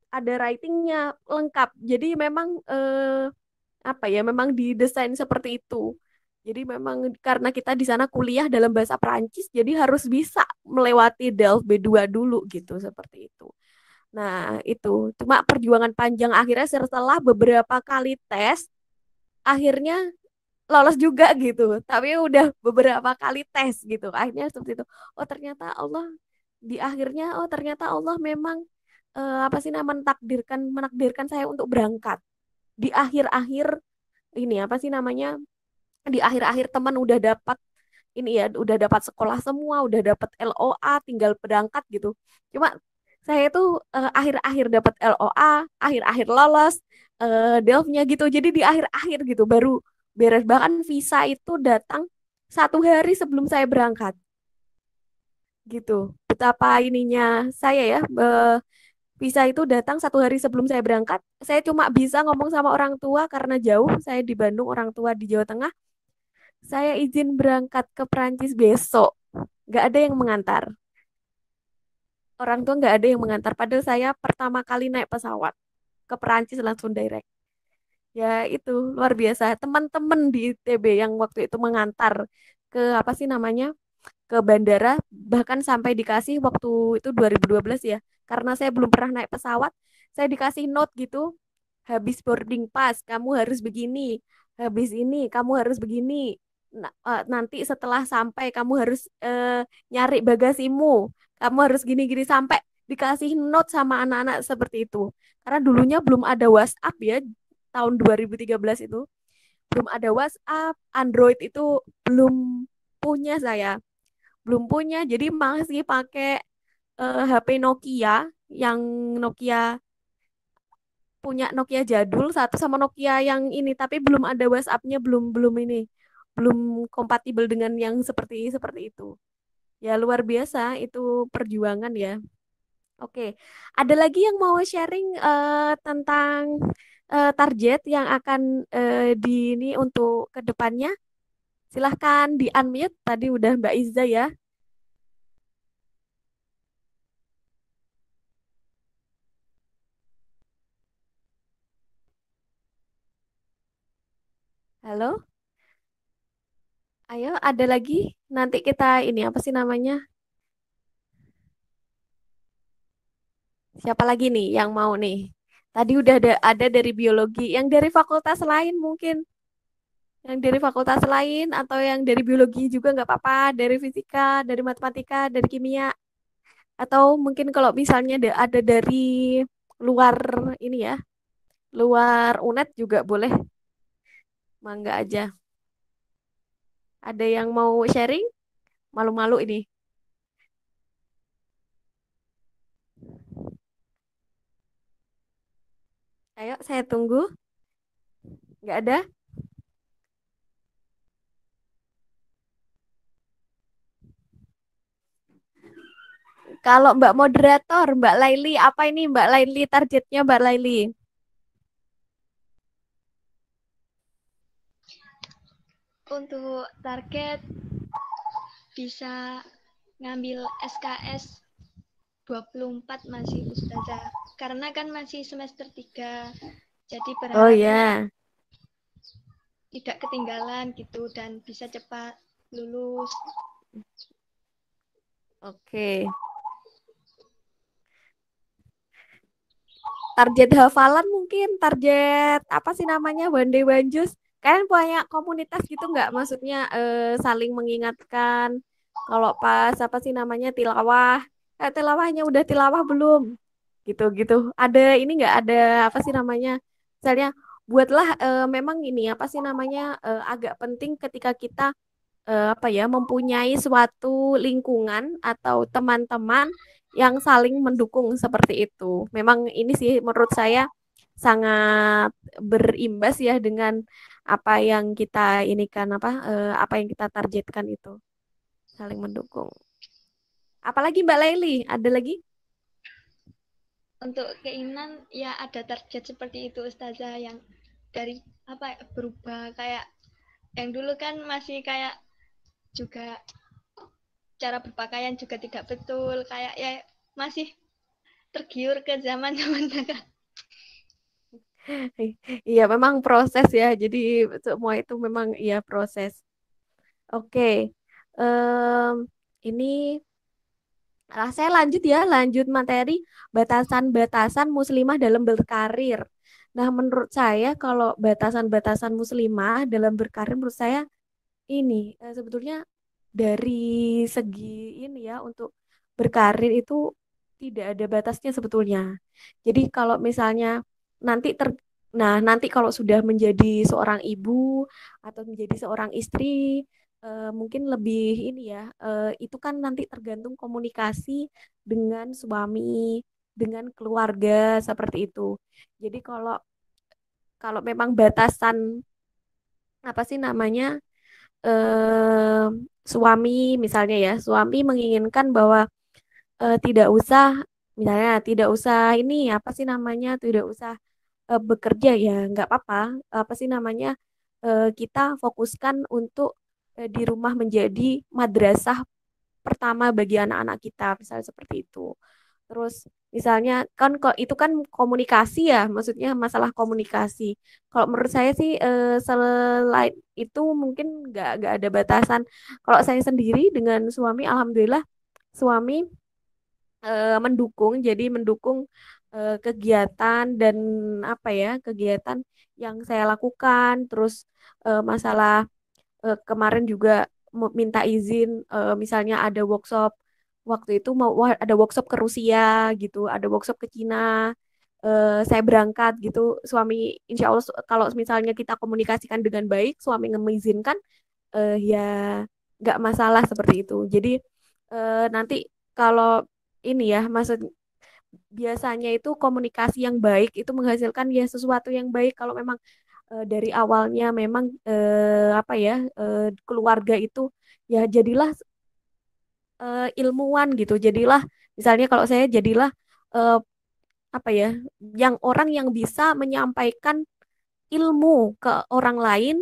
ada writingnya, lengkap. Jadi memang apa ya, memang didesain seperti itu. Jadi memang karena kita di sana kuliah dalam bahasa Perancis, jadi harus bisa melewati DELF B2 dulu gitu, seperti itu. Nah, itu cuma perjuangan panjang akhirnya setelah beberapa kali tes, akhirnya lolos juga gitu. Tapi udah beberapa kali tes gitu. Akhirnya seperti itu. Oh, ternyata Allah di akhirnya, oh ternyata Allah memang apa sih namanya, menakdirkan saya untuk berangkat. Di akhir-akhir ini apa sih namanya? Di akhir-akhir teman udah dapat ini ya, udah dapat sekolah semua, udah dapat LOA, tinggal berangkat gitu. Cuma saya itu akhir-akhir dapat LOA, akhir-akhir lolos Delft-nya gitu. Jadi di akhir-akhir gitu baru beres. Bahkan visa itu datang 1 hari sebelum saya berangkat gitu. Betapa ininya saya ya, visa itu datang 1 hari sebelum saya berangkat. Saya cuma bisa ngomong sama orang tua karena jauh. Saya di Bandung, orang tua di Jawa Tengah. Saya izin berangkat ke Perancis besok. Nggak ada yang mengantar. Orang tua nggak ada yang mengantar. Padahal saya pertama kali naik pesawat ke Perancis langsung direct. Ya itu luar biasa. Teman-teman di ITB yang waktu itu mengantar ke apa sih namanya, ke bandara, bahkan sampai dikasih waktu itu 2012 ya. Karena saya belum pernah naik pesawat, saya dikasih note gitu. Habis boarding pass kamu harus begini. Habis ini kamu harus begini. Nanti setelah sampai kamu harus nyari bagasimu. Kamu harus gini-gini sampai dikasih note sama anak-anak seperti itu. Karena dulunya belum ada WhatsApp ya, tahun 2013 itu. Belum ada WhatsApp, Android itu belum punya saya. Belum punya, jadi masih pakai HP Nokia, yang Nokia punya Nokia jadul satu sama Nokia yang ini, tapi belum ada WhatsApp-nya, belum belum ini, belum kompatibel dengan yang seperti seperti itu. Ya luar biasa itu perjuangan ya. Oke, ada lagi yang mau sharing tentang target yang akan di ini untuk kedepannya? Silahkan di unmute. Tadi udah Mbak Iza ya. Halo, ayo ada lagi. Nanti kita ini apa sih namanya? Siapa lagi nih yang mau nih? Tadi udah ada dari biologi, yang dari fakultas lain mungkin, yang dari fakultas lain atau yang dari biologi juga nggak apa-apa, dari fisika, dari matematika, dari kimia, atau mungkin kalau misalnya ada dari luar ini ya, luar UNED juga boleh, mangga aja. Ada yang mau sharing? Malu-malu ini. Ayo, saya tunggu. Nggak ada? Kalau Mbak Moderator, Mbak Laili, apa ini Mbak Laili, targetnya Mbak Laili? Untuk target bisa ngambil SKS 24 masih Ustazah. Karena kan masih semester 3. Jadi Oh berharapnya ya, tidak ketinggalan gitu dan bisa cepat lulus. oke. Target hafalan mungkin, target apa sih namanya, One Day One Juice. Kalian punya komunitas gitu nggak? Maksudnya saling mengingatkan kalau pas apa sih namanya tilawah. Tilawahnya udah tilawah belum? Gitu-gitu. Ada ini nggak? Ada apa sih namanya? Misalnya buatlah memang ini apa sih namanya, agak penting ketika kita apa ya, mempunyai suatu lingkungan atau teman-teman yang saling mendukung seperti itu. Memang ini sih menurut saya sangat berimbas ya dengan apa yang kita ini kan apa apa yang kita targetkan itu, saling mendukung. Apalagi Mbak Laili, ada lagi? Untuk keinginan ya ada target seperti itu Ustazah, yang dari apa berubah, kayak yang dulu kan masih kayak juga cara berpakaian juga tidak betul, kayak ya masih tergiur ke zaman-zaman sekarang. Iya, memang proses ya. Jadi semua itu memang iya proses. Oke. Em, ini saya lanjut ya, lanjut materi batasan-batasan muslimah dalam berkarir. Nah, menurut saya kalau batasan-batasan muslimah dalam berkarir menurut saya ini sebetulnya dari segi ini ya untuk berkarir itu tidak ada batasnya sebetulnya. Jadi kalau misalnya nanti ter nah nanti kalau sudah menjadi seorang ibu atau menjadi seorang istri mungkin lebih ini ya itu kan nanti tergantung komunikasi dengan suami, dengan keluarga seperti itu. Jadi kalau kalau memang batasan apa sih namanya eh, suami misalnya ya, suami menginginkan bahwa tidak usah misalnya tidak usah ini apa sih namanya tidak usah bekerja ya nggak apa-apa apa sih namanya kita fokuskan untuk di rumah menjadi madrasah pertama bagi anak-anak kita misalnya seperti itu. Terus misalnya kan kok itu kan komunikasi ya, maksudnya masalah komunikasi. Kalau menurut saya sih selain itu mungkin nggak ada batasan. Kalau saya sendiri dengan suami, alhamdulillah suami mendukung, jadi mendukung kegiatan dan apa ya kegiatan yang saya lakukan. Terus masalah kemarin juga minta izin misalnya ada workshop waktu itu mau wah, ada workshop ke Rusia gitu ada workshop ke Cina saya berangkat gitu suami insya Allah kalau misalnya kita komunikasikan dengan baik suami mengizinkan ya nggak masalah seperti itu jadi nanti kalau ini ya maksud biasanya itu komunikasi yang baik itu menghasilkan ya sesuatu yang baik kalau memang dari awalnya memang apa ya keluarga itu ya jadilah ilmuwan gitu jadilah misalnya kalau saya jadilah eh, apa ya yang orang yang bisa menyampaikan ilmu ke orang lain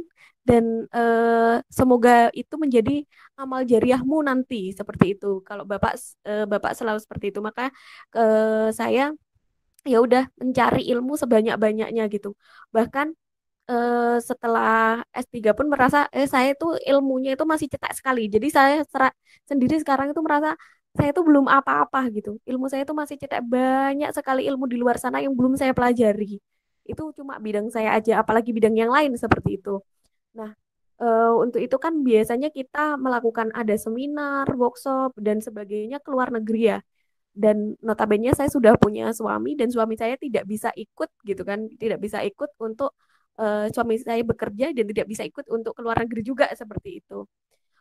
dan semoga itu menjadi amal jariahmu nanti seperti itu kalau bapak selalu seperti itu maka saya ya udah mencari ilmu sebanyak-banyaknya gitu bahkan setelah S3 pun merasa saya itu ilmunya itu masih cetak sekali. Jadi saya sendiri sekarang itu merasa saya itu belum apa-apa gitu. Ilmu saya itu masih cetak banyak sekali ilmu di luar sana yang belum saya pelajari. Itu cuma bidang saya aja, apalagi bidang yang lain seperti itu. Nah, untuk itu kan biasanya kita melakukan ada seminar, workshop dan sebagainya ke luar negeri ya dan notabene saya sudah punya suami dan suami saya tidak bisa ikut gitu kan tidak bisa ikut untuk suami saya bekerja dan tidak bisa ikut untuk ke luar negeri juga seperti itu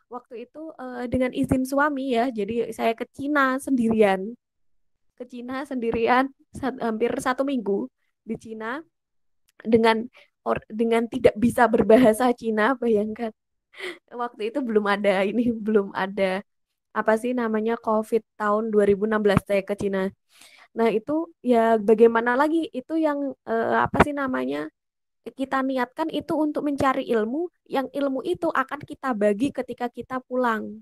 waktu itu dengan izin suami ya jadi saya ke Cina sendirian hampir 1 minggu di Cina dengan dengan tidak bisa berbahasa Cina bayangkan waktu itu belum ada ini belum ada apa sih namanya COVID tahun 2016 saya ke Cina. Nah, itu ya bagaimana lagi itu yang apa sih namanya? Kita niatkan itu untuk mencari ilmu, yang ilmu itu akan kita bagi ketika kita pulang,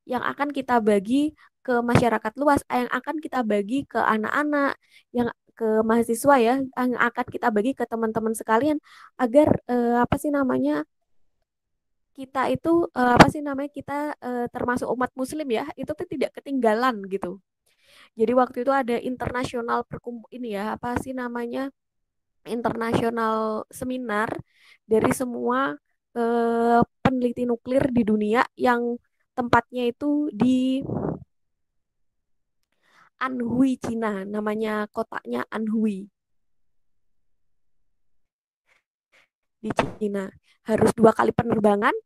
yang akan kita bagi ke masyarakat luas, yang akan kita bagi ke anak-anak, yang ke mahasiswa ya, yang akan kita bagi ke teman-teman sekalian agar apa sih namanya? Kita itu apa sih namanya? Kita termasuk umat muslim ya, itu tuh tidak ketinggalan gitu. Jadi waktu itu ada internasional ini ya, apa sih namanya? Internasional seminar dari semua peneliti nuklir di dunia yang tempatnya itu di Anhui, Cina. Namanya kotanya Anhui di Cina. Harus 2 kali penerbangan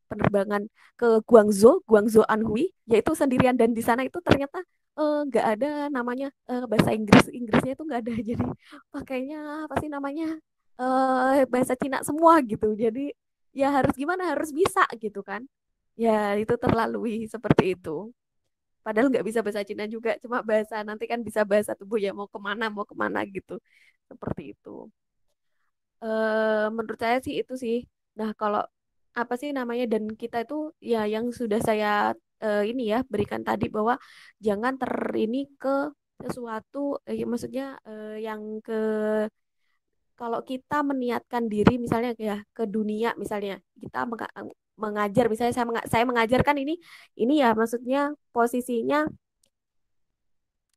ke Guangzhou Anhui, yaitu sendirian dan di sana itu ternyata nggak ada namanya bahasa Inggrisnya itu nggak ada, jadi pakainya apa sih namanya bahasa Cina semua gitu. Jadi ya harus gimana harus bisa gitu kan. Ya itu terlalui seperti itu. Padahal nggak bisa bahasa Cina juga, cuma bahasa nanti kan bisa bahasa tubuh ya mau kemana gitu. Seperti itu menurut saya sih itu sih. Nah, kalau apa sih namanya dan kita itu ya yang sudah saya ini ya berikan tadi bahwa jangan ini ke sesuatu maksudnya yang ke kalau kita meniatkan diri misalnya ya ke dunia misalnya kita mengajar misalnya saya mengajarkan ini ya maksudnya posisinya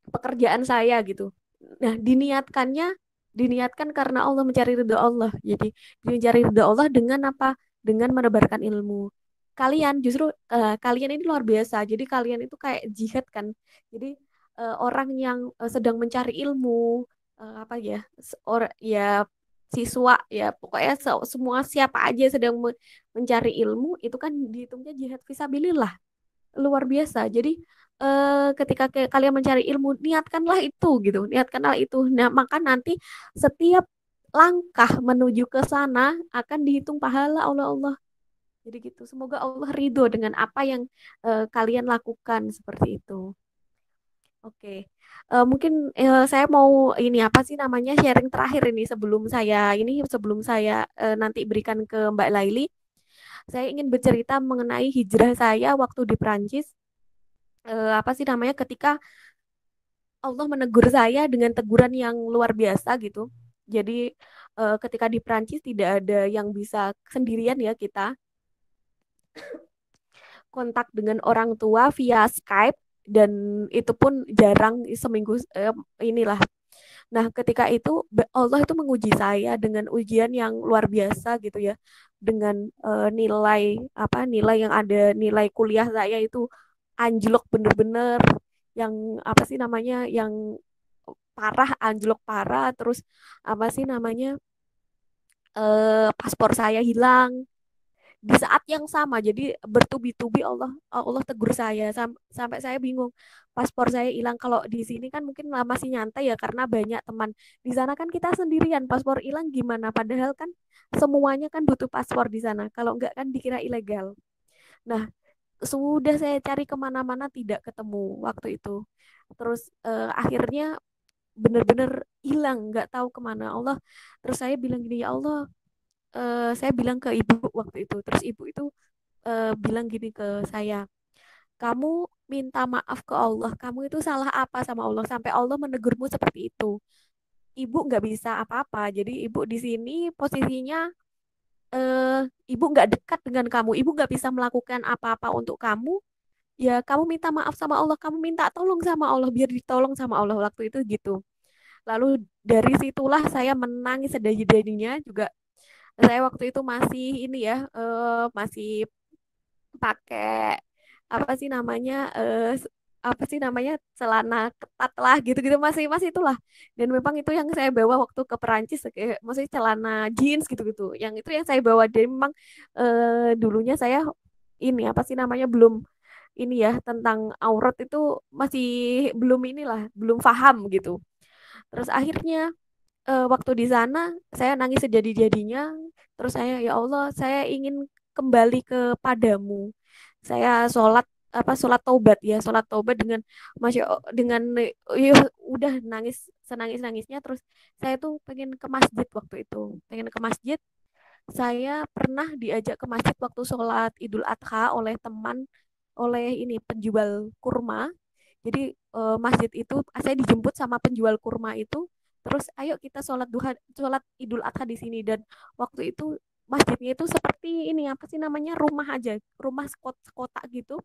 pekerjaan saya gitu. Nah, diniatkan karena Allah mencari ridho Allah. Jadi mencari ridho Allah dengan apa? Dengan menebarkan ilmu. Kalian ini luar biasa. Jadi kalian itu kayak jihad kan. Jadi orang yang sedang mencari ilmu apa ya? Orang ya siswa ya pokoknya semua siapa aja sedang mencari ilmu itu kan dihitungnya jihad fisabilillah luar biasa. Jadi ketika kalian mencari ilmu, niatkanlah itu gitu, niatkanlah itu. Nah, maka nanti setiap langkah menuju ke sana akan dihitung pahala oleh Allah. Jadi gitu. Semoga Allah ridho dengan apa yang kalian lakukan seperti itu. Oke. Mungkin saya mau ini apa sih namanya sharing terakhir ini sebelum saya nanti berikan ke Mbak Laili. Saya ingin bercerita mengenai hijrah saya waktu di Prancis apa sih namanya ketika Allah menegur saya dengan teguran yang luar biasa gitu. Jadi ketika di Prancis tidak ada yang bisa sendirian ya kita kontak dengan orang tua via Skype dan itu pun jarang seminggu inilah. Nah, ketika itu Allah itu menguji saya dengan ujian yang luar biasa gitu ya. Dengan nilai yang ada nilai kuliah saya itu anjlok bener-bener yang apa sih namanya yang parah anjlok parah terus apa sih namanya paspor saya hilang di saat yang sama jadi bertubi-tubi Allah tegur saya sampai saya bingung paspor saya hilang kalau di sini kan mungkin masih nyantai ya karena banyak teman di sana kan kita sendirian paspor hilang gimana padahal kan semuanya kan butuh paspor di sana kalau enggak kan dikira ilegal. Nah, sudah saya cari kemana-mana tidak ketemu waktu itu terus akhirnya benar-benar hilang nggak tahu kemana Allah terus saya bilang gini ya Allah saya bilang ke ibu waktu itu terus ibu itu bilang gini ke saya kamu minta maaf ke Allah kamu itu salah apa sama Allah sampai Allah menegurmu seperti itu ibu nggak bisa apa-apa jadi ibu di sini posisinya ibu nggak dekat dengan kamu ibu nggak bisa melakukan apa-apa untuk kamu ya kamu minta maaf sama Allah kamu minta tolong sama Allah biar ditolong sama Allah waktu itu gitu. Lalu dari situlah saya menangis sedih-sedihnya juga. Saya waktu itu masih ini ya, masih pakai apa sih namanya, apa sih namanya celana ketat lah gitu-gitu masih masih itulah. Dan memang itu yang saya bawa waktu ke Perancis, kayak maksudnya celana jeans gitu-gitu. Yang itu yang saya bawa. Jadi memang dulunya saya ini apa sih namanya belum ini ya tentang aurat itu masih belum inilah belum paham gitu. Terus akhirnya waktu di sana saya nangis sejadi-jadinya. Terus saya ya Allah, saya ingin kembali kepadamu. Saya sholat taubat ya, sholat taubat dengan dengan ya, udah nangis senangis nangisnya. Terus saya tuh pengen ke masjid waktu itu, pengen ke masjid. Saya pernah diajak ke masjid waktu sholat Idul Adha oleh teman, oleh ini penjual kurma. Jadi masjid itu saya dijemput sama penjual kurma itu. Terus ayo kita sholat Idul Adha di sini dan waktu itu masjidnya itu seperti ini apa sih namanya rumah aja, rumah kotak gitu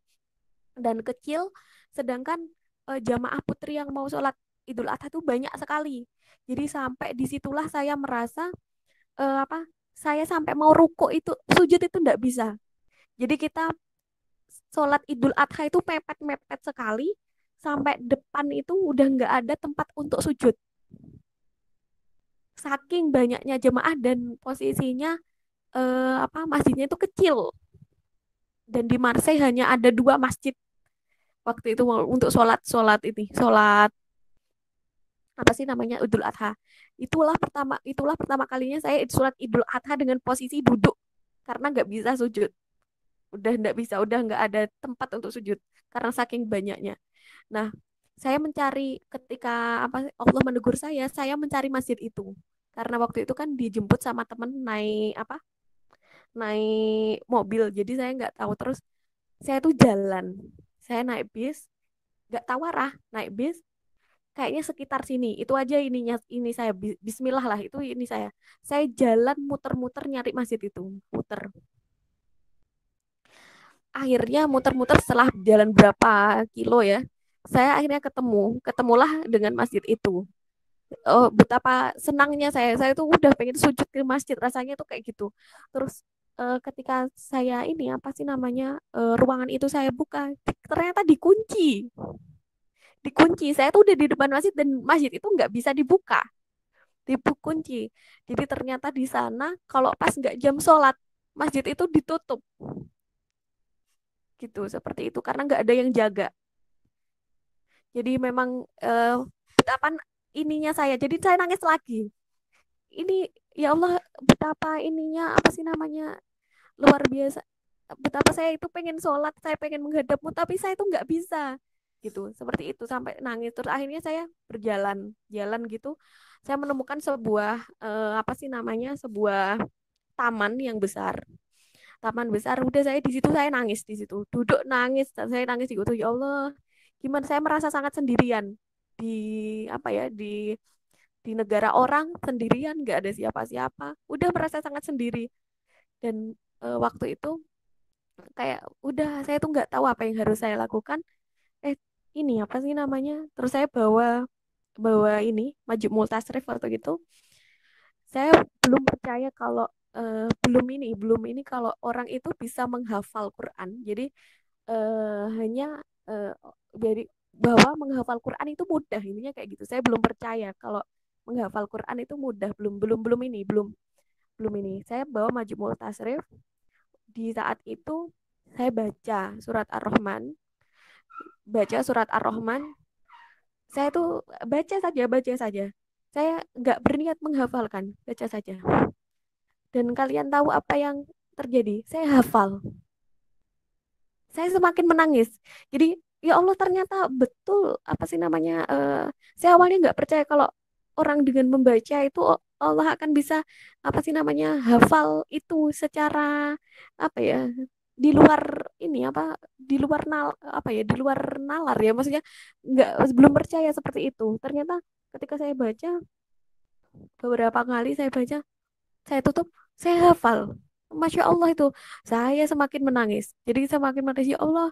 dan kecil. Sedangkan jamaah putri yang mau sholat Idul Adha itu banyak sekali. Jadi sampai disitulah saya merasa apa saya sampai mau ruku itu sujud itu enggak bisa. Jadi kita sholat Idul Adha itu mepet-mepet sekali sampai depan itu udah nggak ada tempat untuk sujud. Saking banyaknya jemaah dan posisinya apa masjidnya itu kecil dan di Marseille hanya ada 2 masjid waktu itu untuk sholat apa sih namanya Idul Adha. Itulah pertama kalinya saya sholat Idul Adha dengan posisi duduk karena nggak bisa sujud. Udah nggak ada tempat untuk sujud karena saking banyaknya. Nah, saya mencari ketika apa Allah menegur saya mencari masjid itu. Karena waktu itu kan dijemput sama teman naik apa? Naik mobil. Jadi saya nggak tahu terus saya tuh jalan. saya naik bis, nggak tahu arah, naik bis, kayaknya sekitar sini, itu aja ininya, ini saya Bismillah lah, itu ini saya jalan muter-muter nyari masjid itu, muter. Akhirnya muter-muter setelah jalan berapa kilo ya, saya akhirnya ketemulah dengan masjid itu. Oh, betapa senangnya saya tuh udah pengen sujud ke masjid, rasanya tuh kayak gitu. Terus ketika saya ini apa sih namanya, ruangan itu saya buka, ternyata dikunci. Saya tuh udah di depan masjid dan masjid itu nggak bisa dibuka, dikunci. Jadi ternyata di sana kalau pas nggak jam sholat, masjid itu ditutup gitu, seperti itu, karena nggak ada yang jaga. Jadi memang betapa ininya saya, jadi saya nangis lagi. Ini ya Allah, betapa ininya apa sih namanya, luar biasa, betapa saya itu pengen sholat, saya pengen menghadapmu, tapi saya itu nggak bisa gitu, seperti itu, sampai nangis. Terus akhirnya saya jalan gitu, saya menemukan sebuah apa sih namanya, sebuah taman yang besar, taman besar. Udah, saya di situ, saya nangis di situ, duduk nangis, saya nangis di situ. Ya Allah, gimana, saya merasa sangat sendirian di apa ya, di negara orang, sendirian, nggak ada siapa-siapa, udah merasa sangat sendiri. Dan waktu itu kayak udah, saya tuh nggak tahu apa yang harus saya lakukan. eh ini apa sih namanya, terus saya bawa bawa ini Majmu' Tasrif atau gitu. Saya belum percaya kalau belum ini kalau orang itu bisa menghafal Quran. Jadi hanya dari bahwa menghafal Quran itu mudah, intinya kayak gitu. Saya belum percaya kalau menghafal Quran itu mudah, belum belum belum ini belum belum ini. Saya bawa Majmu' Tasrif. Di saat itu saya baca surat Ar-Rahman. Saya tuh baca saja. Saya nggak berniat menghafalkan, baca saja. Dan kalian tahu apa yang terjadi? Saya hafal. Saya semakin menangis. Jadi ya Allah, ternyata betul apa sih namanya. Saya awalnya nggak percaya kalau orang dengan membaca itu Allah akan bisa apa sih namanya, hafal itu secara apa ya, di luar ini apa, di luar nalar ya, maksudnya nggak, belum percaya seperti itu. Ternyata ketika saya baca, beberapa kali saya baca, saya tutup, saya hafal. Masya Allah, itu saya semakin menangis. Jadi semakin menangis, ya Allah,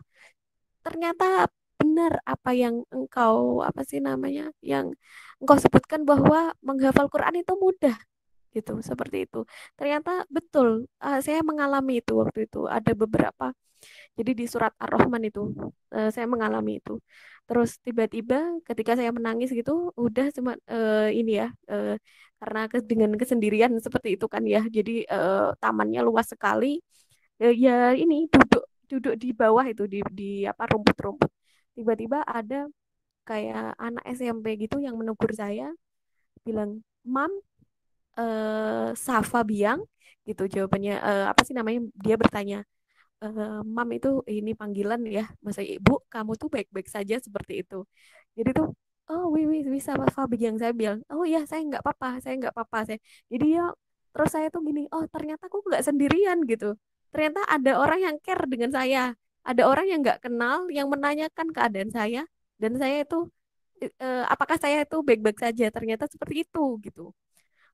ternyata benar apa yang engkau apa sih namanya, yang engkau sebutkan, bahwa menghafal Quran itu mudah gitu, seperti itu. Ternyata betul, saya mengalami itu waktu itu, ada beberapa. Jadi di surat Ar-Rahman itu saya mengalami itu. Terus tiba-tiba ketika saya menangis gitu, udah cuma ini ya, karena dengan kesendirian seperti itu kan ya. Jadi tamannya luas sekali. Ya ini, duduk duduk di bawah itu, di apa, rumput-rumput. Tiba-tiba ada kayak anak SMP gitu yang menegur saya, bilang, "Mam, Safa Biang," gitu jawabannya. Apa sih namanya? Dia bertanya, Mam itu ini panggilan ya, masa ibu, kamu tuh baik-baik saja, seperti itu. Jadi tuh, oh wih bisa Pak Biang, saya bilang, oh ya, saya nggak apa-apa saya. Jadi ya, terus saya tuh gini, oh ternyata aku nggak sendirian gitu. Ternyata ada orang yang care dengan saya, ada orang yang nggak kenal yang menanyakan keadaan saya, dan saya itu apakah saya itu baik-baik saja. Ternyata seperti itu gitu.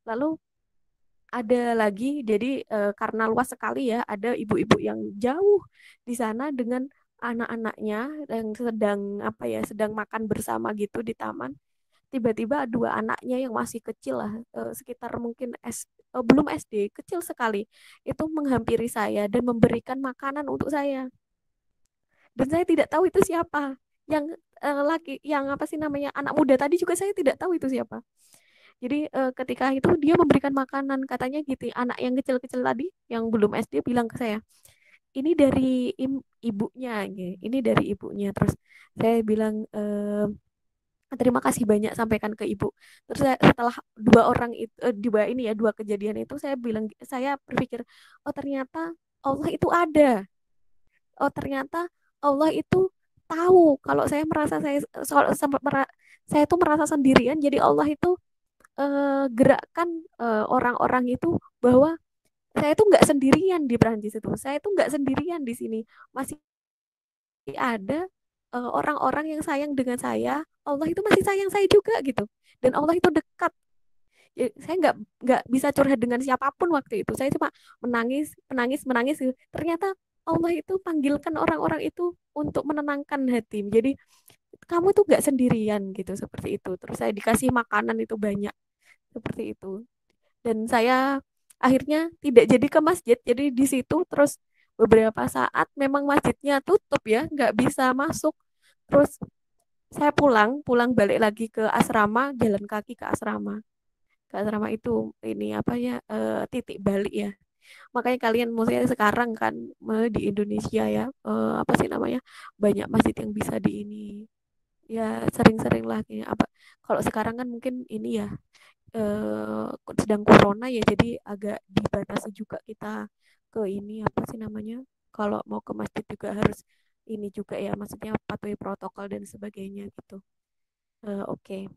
Lalu ada lagi, jadi karena luas sekali ya, ada ibu-ibu yang jauh di sana dengan anak-anaknya yang sedang apa ya, sedang makan bersama gitu di taman. Tiba-tiba dua anaknya yang masih kecil lah, sekitar mungkin belum SD, kecil sekali, itu menghampiri saya dan memberikan makanan untuk saya. Dan saya tidak tahu itu siapa. Yang laki, yang apa sih namanya, anak muda tadi juga saya tidak tahu itu siapa. Jadi ketika itu dia memberikan makanan, katanya gitu, anak yang kecil-kecil tadi yang belum SD bilang ke saya, ini dari ibunya, gitu. Ini dari ibunya. Terus saya bilang, terima kasih banyak, sampaikan ke ibu. Terus setelah dua orang itu, dua kejadian itu, saya berpikir, oh ternyata Allah itu ada. Oh ternyata Allah itu tahu kalau saya merasa saya itu merasa sendirian. Jadi Allah itu gerakkan orang-orang itu, bahwa saya itu nggak sendirian di Perancis itu, saya itu nggak sendirian di sini, masih ada orang-orang yang sayang dengan saya, Allah itu masih sayang saya juga gitu. Dan Allah itu dekat. Ya, saya nggak bisa curhat dengan siapapun waktu itu. Saya cuma menangis, menangis, menangis. Ternyata Allah itu panggilkan orang-orang itu untuk menenangkan hati. Jadi kamu tuh nggak sendirian gitu, seperti itu. Terus saya dikasih makanan itu banyak, seperti itu. Dan saya akhirnya tidak jadi ke masjid. Jadi di situ terus beberapa saat memang masjidnya tutup ya, nggak bisa masuk. Terus saya pulang balik lagi ke asrama, jalan kaki ke asrama. Ke asrama itu ini apa ya, titik balik ya. Makanya kalian maksudnya sekarang kan di Indonesia ya, apa sih namanya, banyak masjid yang bisa di ini ya, sering-sering lah kayak apa. Kalau sekarang kan mungkin ini ya, eh, sedang corona ya, jadi agak dibatasi juga kita ke ini apa sih namanya, kalau mau ke masjid juga harus ini juga ya, maksudnya patuhi protokol dan sebagainya gitu. Oke.